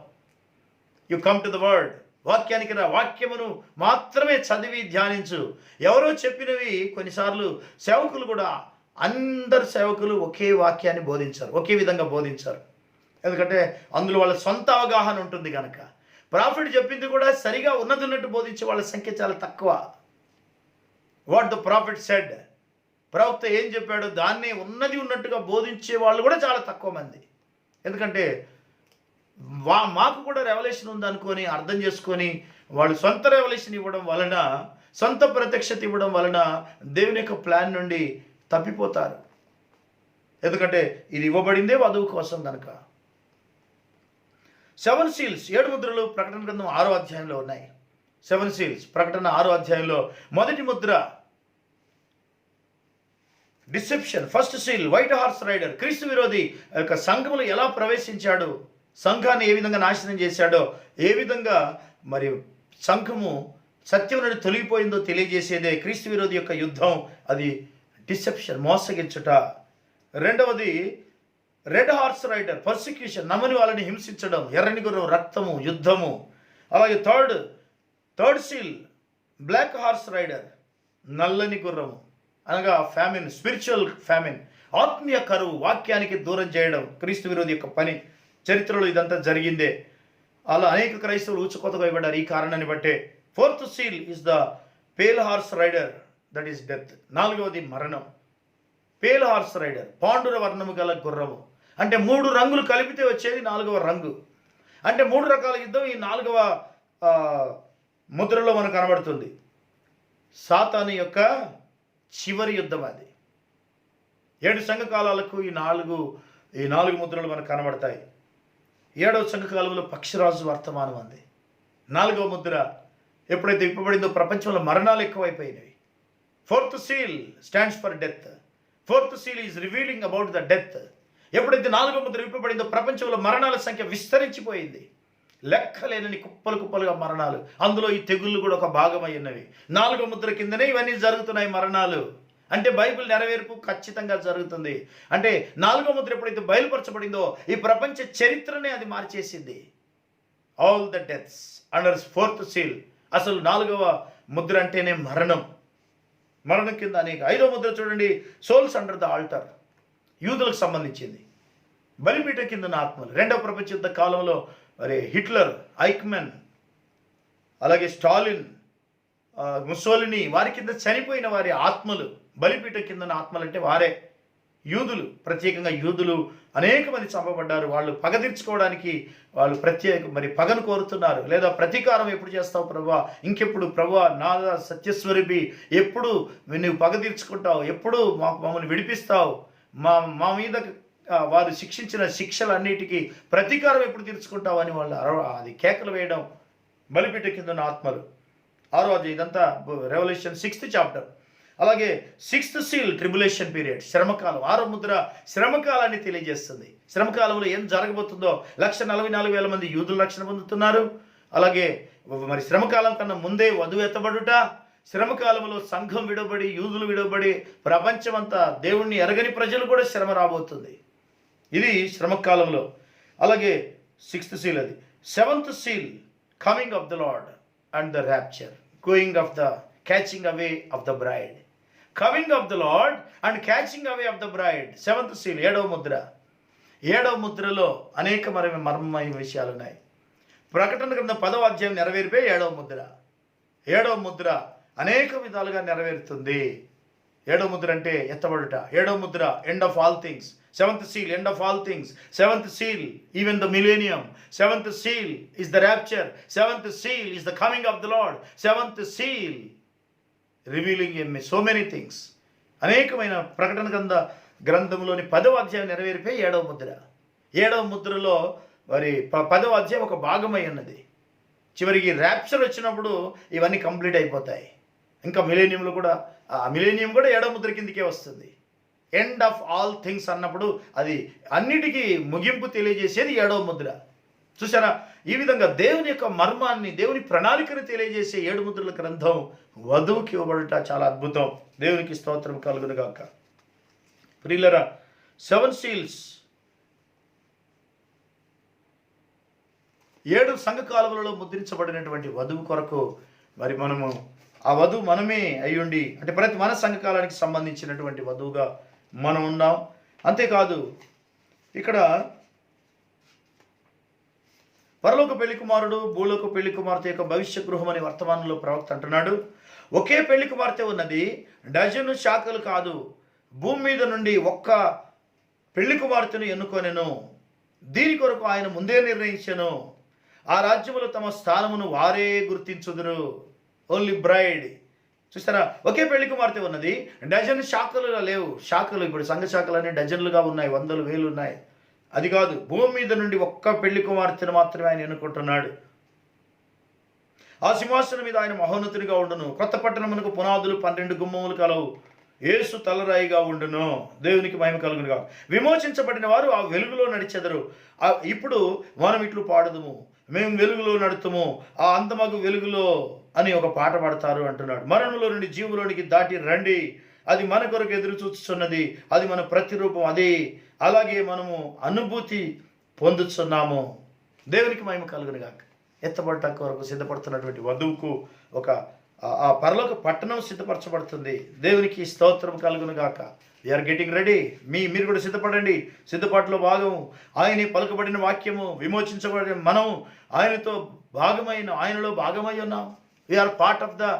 You come to the word. వాక్యానికి రా, వాక్యమును మాత్రమే చదివి ధ్యానించు. ఎవరో చెప్పినవి కొన్నిసార్లు సేవకులు కూడా, అందరు సేవకులు ఒకే వాక్యాన్ని బోధించారు, ఒకే విధంగా బోధించారు. ఎందుకంటే అందులో వాళ్ళ సొంత అవగాహన ఉంటుంది కనుక. ప్రాఫిట్ చెప్పింది కూడా సరిగా ఉన్నట్టు బోధించే వాళ్ళ సంఖ్య చాలా తక్కువ. వాట్ ద ప్రాఫిట్ సెడ్, ప్రవక్త ఏం చెప్పాడో దాన్నే ఉన్నది ఉన్నట్టుగా బోధించే వాళ్ళు కూడా చాలా తక్కువ మంది. ఎందుకంటే మాకు కూడా రెవల్యూషన్ ఉందనుకొని అర్థం చేసుకొని వాళ్ళు సొంత రెవల్యూషన్ ఇవ్వడం వలన, సొంత ప్రత్యక్షత ఇవ్వడం వలన దేవుని యొక్క ప్లాన్ నుండి తప్పిపోతారు. ఎందుకంటే ఇది ఇవ్వబడిందే వధువు కోసం కనుక. 7 సీల్స్ 7 ముద్రలు ప్రకటన గ్రంథం 6వ అధ్యాయంలో ఉన్నాయి. 7 సీల్స్ ప్రకటన 6వ అధ్యాయంలో మొదటి ముద్ర deception. First seal white horse rider. క్రీస్తు విరోధి యొక్క సంఘములు ఎలా ప్రవేశించాడు, సంఘాన్ని ఏ విధంగా నాశనం చేశాడో, ఏ విధంగా మరి సంఘము సత్యం నుండి తొలగిపోయిందో తెలియజేసేదే క్రీస్తు విరోధి యొక్క యుద్ధం. అది డిసెప్షన్, మోసగించుట. రెండవది రెడ్ హార్స్ రైడర్, పర్సిక్యూషన్, నమ్మని వాళ్ళని హింసించడం, ఎర్రని గుర్రం, రక్తము, యుద్ధము. అలాగే third seal black horse rider, నల్లని గుర్రము, అనగా ఫ్యామిన్, స్పిరిచువల్ ఫ్యామిన్, ఆత్మీయ కరువు, వాక్యానికి దూరం చేయడం క్రీస్తు విరోధి యొక్క పని. చరిత్రలో ఇదంతా జరిగిందే. అలా అనేక క్రైస్తవులు ఊచకోతగా ఇవ్వడారు ఈ కారణాన్ని బట్టే. Fourth seal is the pale horse rider, that is death. 4వది మరణం. పేల్ హార్స్ రైడర్, పాండుర వర్ణము గల గుర్రము. అంటే 3 రంగులు కలిపితే వచ్చేది 4వ రంగు. అంటే 3 రకాల యుద్ధం ఈ 4వ ముద్రలో మనకు కనబడుతుంది. సాతాను యొక్క చివరి యుద్ధం అది. 7 సంఘకాలాలకు ఈ 4 ముద్రలు మనకు కనబడతాయి. 7వ సంఘకాలంలో పక్షిరాజు వర్తమానం అంది. 4వ ముద్ర ఎప్పుడైతే విప్పబడిందో ప్రపంచంలో మరణాలు ఎక్కువైపోయినవి. Fourth seal stands for death. Fourth seal is revealing about the death. ఎప్పుడైతే 4వ ముద్ర విప్పబడిందో ప్రపంచంలో మరణాల సంఖ్య విస్తరించిపోయింది. లెక్కలేనని కుప్పలుగా మరణాలు. అందులో ఈ తెగుళ్ళు కూడా ఒక భాగమై ఉన్నవి. 4వ ముద్ర కిందనే ఇవన్నీ జరుగుతున్నాయి మరణాలు. అంటే బైబిల్ నెరవేర్పు ఖచ్చితంగా జరుగుతుంది. అంటే 4వ ముద్ర ఎప్పుడైతే బయలుపరచబడిందో ఈ ప్రపంచ చరిత్రనే అది మార్చేసింది. All the deaths under fourth seal. అసలు 4వ ముద్ర అంటేనే మరణం. మరణం కింద అనేక. 5వ ముద్ర చూడండి, సోల్స్ అండర్ ద ఆల్టర్, యూదులకు సంబంధించింది. బలిపీఠం కింద ఆత్మలు. 2వ ప్రపంచ యుద్ధ కాలంలో మరి హిట్లర్, ఐక్మెన్, అలాగే స్టాలిన్, ముసోలిని, వారి కింద చనిపోయిన వారి ఆత్మలు. బలిపీఠం కింద ఆత్మలు అంటే వారే యూదులు. ప్రత్యేకంగా యూదులు అనేక మంది చంపబడ్డారు. వాళ్ళు పగ తీర్చుకోవడానికి వాళ్ళు మరి పగను కోరుతున్నారు. లేదా ప్రతీకారం ఎప్పుడు చేస్తావు ప్రభువా, ఇంకెప్పుడు ప్రభువా, నా సత్యస్వరూపి, ఎప్పుడు నువ్వు పగ తీర్చుకుంటావు, ఎప్పుడు మమ్మల్ని విడిపిస్తావు, మా మీద వారు శిక్షించిన శిక్షలన్నిటికీ ప్రతీకారం ఎప్పుడు తీర్చుకుంటావు అని వాళ్ళు అది కేకలు వేయడం. బలిపీఠ కింద ఉన్న ఆత్మలు. 6వ అధ్యాయం. ఇదంతా రెవల్యూషన్ 6th చాప్టర్. అలాగే 6th సీల్ ట్రిబులేషన్ పీరియడ్, శ్రమకాలం. 6వ ముద్ర శ్రమకాలాన్ని తెలియజేస్తుంది. శ్రమకాలంలో ఏం జరగబోతుందో. 1,44,000 మంది యూదులు రక్షణ పొందుతున్నారు. అలాగే మరి శ్రమకాలం కన్నా ముందే వధువు ఎత్తబడుట, శ్రమకాలంలో సంఘం విడబడి, యూదులు విడబడి, ప్రపంచమంతా దేవుణ్ణి ఎరగని ప్రజలు కూడా శ్రమ రాబోతుంది. ఇది శ్రమకాలంలో. అలాగే 6th సీల్ అది. 7th seal coming of the lord and the rapture, going of the catching away of the braid. Coming of the lord and catching away of the braid. 7th seal 7వ ముద్ర. 7వ ముద్రలో అనేక మర్మమైన విషయాలు ఉన్నాయి. ప్రకటన గ్రంథం 10వ అధ్యాయం నెరవేరిపోయి 7వ ముద్ర. 7వ ముద్ర అనేక విధాలుగా నెరవేరుతుంది. 7వ ముద్ర అంటే ఎత్తబడుట. 7వ Mudra end of all things. 7th seal end of all things. 7th seal even the millennium. 7th seal is the rapture. 7th seal is the coming of the Lord. 7th seal revealing so many things. అనేకమైన ప్రకటన గ్రంథంలోని 10వ అధ్యాయం నెరవేరిపోయి 7వ ముద్ర. 7వ ముద్రలో మరి 10వ అధ్యాయం ఒక భాగమై ఉన్నది. చివరికి ర్యాప్చర్ వచ్చినప్పుడు ఇవన్నీ కంప్లీట్ అయిపోతాయి. ఇంకా మిలేనియంలో కూడా మిలేనియం కూడా 7వ ముద్ర కిందకే వస్తుంది. ఎండ్ ఆఫ్ ఆల్ థింగ్స్ అన్నప్పుడు అది అన్నిటికీ ముగింపు తెలియజేసేది 7వ ముద్ర. చూసారా, ఈ విధంగా దేవుని యొక్క మర్మాన్ని, దేవుని ప్రణాళికను తెలియజేసే 7 ముద్రల గ్రంథం వధువుకి ఇవ్వబడుట చాలా అద్భుతం. దేవునికి స్తోత్రం కలుగును గాక. ప్రియులరా, 7 సీల్స్ 7 సంఘకాలములలో ముద్రించబడినటువంటి వధువు కొరకు మరి మనము ఆ వధువు మనమే అయ్యుండి, అంటే ప్రతి మన సంఘకాలానికి సంబంధించినటువంటి వధువుగా మనం ఉన్నాం. అంతేకాదు ఇక్కడ పరలోక పెళ్లి కుమారుడు, భూలోక పెళ్లి కుమార్తె యొక్క భవిష్య గృహం అని వర్తమానంలో ప్రవక్త అంటున్నాడు. ఒకే పెళ్లి కుమార్తె ఉన్నది, డజను శాఖలు కాదు. భూమి మీద నుండి ఒక్క పెళ్లి కుమార్తెను ఎన్నుకొనెను. దీని కొరకు ఆయన ముందే నిర్ణయించెను. ఆ రాజ్యములో తమ స్థానమును వారే గుర్తించుదురు. Only braid. చూసారా, ఒకే పెళ్లి కుమార్తె ఉన్నది. డజన్ శాఖలుగా లేవు. శాఖలు ఇప్పుడు సంఘ శాఖలన్నీ డజన్లుగా ఉన్నాయి, వందలు వేలు ఉన్నాయి. అది కాదు, భూమి మీద నుండి ఒక్క పెళ్లి కుమార్తెను మాత్రమే ఆయన ఎన్నుకుంటున్నాడు. ఆ సింహాసనం మీద ఆయన మహోన్నతునిగా ఉండును. కొత్త పట్టణమునకు పునాదులు 12 గుమ్మములు కలవు. యేసు తలరాయిగా ఉండును. దేవునికి మహిమ కలుగును గాక. విమోచించబడిన వారు ఆ వెలుగులో నడిచెదరు. ఇప్పుడు మనం ఇట్లు పాడుదుము, మేము వెలుగులో నడుతుము, ఆ అంతమగు వెలుగులో అని ఒక పాట పాడతారు అంటున్నాడు. మరణంలో నుండి జీవులోనికి దాటి రండి, అది మన కొరకు ఎదురు చూస్తున్నది, అది మన ప్రతిరూపం, అదే అలాగే మనము అనుభూతి పొందుతున్నాము. దేవునికి మహిమ కలుగును గాక. ఎత్తబడ్డ కొరకు సిద్ధపడుతున్నటువంటి వధువుకు ఒక ఆ పరలోక పట్టణం సిద్ధపరచబడుతుంది. దేవునికి స్తోత్రం కలుగును గాక. We're getting ready. మీరు కూడా సిద్ధపడండి. సిద్ధపాటులో భాగము ఆయనే పలుకబడిన వాక్యము. విమోచించబడిన మనం ఆయనతో ఆయనలో భాగమై ఉన్నాం. We are part of the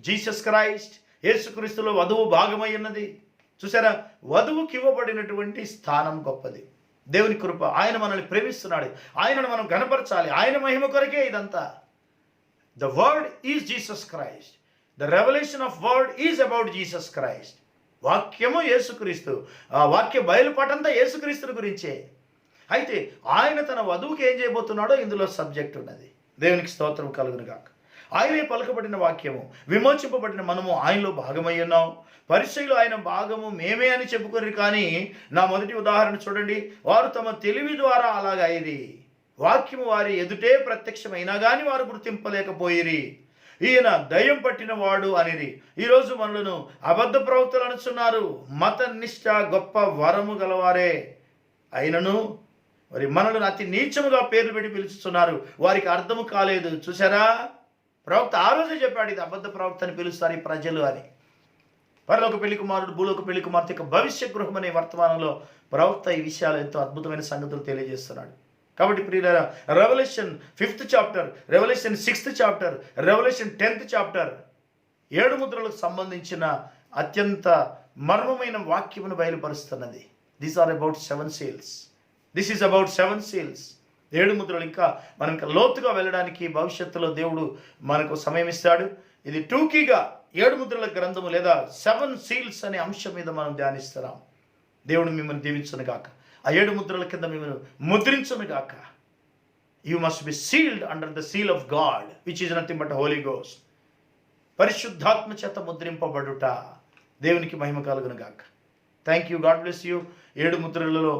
Jesus Christ. యేసుక్రీస్తులో వధువు భాగమై ఉన్నది. చూసారా, వధువుకి ఇవ్వబడినటువంటి స్థానం గొప్పది. దేవుని కృప. ఆయన మనల్ని ప్రేమిస్తున్నాడు. ఆయనను మనం గణపరచాలి. ఆయన మహిమ కొరకే ఇదంతా. The word is Jesus Christ. The revolution of word is about Jesus Christ. వాక్యము యేసుక్రీస్తు. ఆ వాక్య బయలుపాటంతా యేసుక్రీస్తుని గురించే. అయితే ఆయన తన వధువుకి ఏం చేయబోతున్నాడో ఇందులో సబ్జెక్ట్ ఉన్నది. దేవునికి స్తోత్రం కలుగును గాక. ఆయనే పలుకబడిన వాక్యము. విమోచింపబడిన మనము ఆయనలో భాగమై ఉన్నాం. పరిచయులు ఆయన భాగము మేమే అని చెప్పుకోరు. కానీ నా మొదటి ఉదాహరణ చూడండి. వారు తమ తెలివి ద్వారా అలాగైరి. వాక్యము వారి ఎదుటే ప్రత్యక్షమైనా కానీ వారు గుర్తింపలేకపోయిరి. ఈయన దయ్యం పట్టిన వాడు అనిరి. ఈరోజు మనలను అబద్ధ ప్రవక్తలు అనుచున్నారు. మత నిష్ఠ గొప్ప వరము గలవారే అయినను మరి మనలను అతి నీచముగా పేర్లు పెట్టి పిలుచుతున్నారు. వారికి అర్థము కాలేదు. చూసారా, ప్రవక్త ఆ రోజే చెప్పాడు, ఇది అబద్ధ ప్రవక్త అని పిలుస్తారు ఈ ప్రజలు అని. పరలోక పెళ్లి కుమారుడు, భూలోక పెళ్లి కుమార్తె యొక్క భవిష్య గృహం అనే వర్తమానంలో ప్రవక్త ఈ విషయాలు ఎంతో అద్భుతమైన సంగతులు తెలియజేస్తున్నాడు. కాబట్టి ప్రియులారా, revolution 5th chapter, revolution 6th chapter, revolution 10th chapter 7 ముద్రలకు సంబంధించిన అత్యంత మర్మమైన వాక్యమును బయలుపరుస్తున్నది. These are about 7 seals. This is about 7 seals. 7 ముద్రలు. ఇంకా మనం ఇంకా లోతుగా వెళ్ళడానికి భవిష్యత్తులో దేవుడు మనకు సమయం ఇస్తాడు. ఇది టూకీగా 7 ముద్రల గ్రంథము లేదా 7 seals అనే అంశం మీద మనం ధ్యానిస్తున్నాం. దేవుడు మిమ్మల్ని దీవించును గాక. ఆ 7 ముద్రల కింద మిమ్మల్ని ముద్రించును గాక. You must be sealed under the seal of God which is nothing but Holy Ghost. పరిశుద్ధాత్మ చేత ముద్రింపబడుట. దేవునికి మహిమ కలుగును గాక. Thank you. God bless you. 7 ముద్రలలో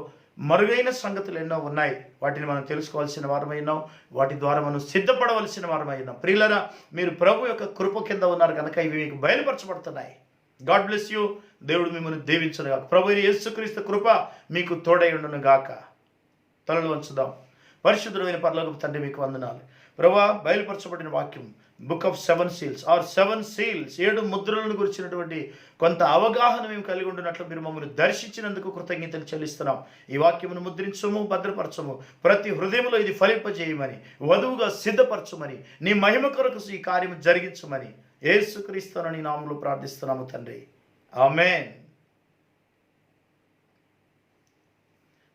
మరుగైన సంగతులు ఎన్నో ఉన్నాయి. వాటిని మనం తెలుసుకోవాల్సిన వారమైనాం. వాటి ద్వారా మనం సిద్ధపడవలసిన వారమైనాం. ప్రియులారా, మీరు ప్రభు యొక్క కృప కింద ఉన్నారు కనుక ఇవి మీకు బయలుపరచబడుతున్నాయి. God bless you. దేవుడు మిమ్మల్ని దీవించును గాక. ప్రభు యేసుక్రీస్తు కృప మీకు తోడై ఉండును గాక. తలలు వంచుదాం. పరిశుద్ధమైన పరలోకపు తండ్రి, మీకు వందనాలు. ప్రభువా, బయలుపరచబడిన వాక్యం book of 7 seals are 7 seals 7 ముద్రలను గురించినటువంటి కొంత అవగాహన మేము కలిగి ఉండినట్లు మీరు మమ్మల్ని దర్శించినందుకు కృతజ్ఞతలు చెల్లిస్తున్నాం. ఈ వాక్యమును ముద్రించము, భద్రపరచము, ప్రతి హృదయంలో ఇది ఫలింపజేయమని, వధువుగా సిద్ధపరచమని, నీ మహిమ కొరకు ఈ కార్యము జరిగించమని యేసుక్రీస్తు నీ నామములో ప్రార్థిస్తున్నాము తండ్రి. ఆమేన్.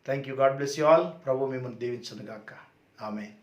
Thank you. God bless you all. ప్రభు మిమ్మల్ని దీవించును గాక. ఆమేన్.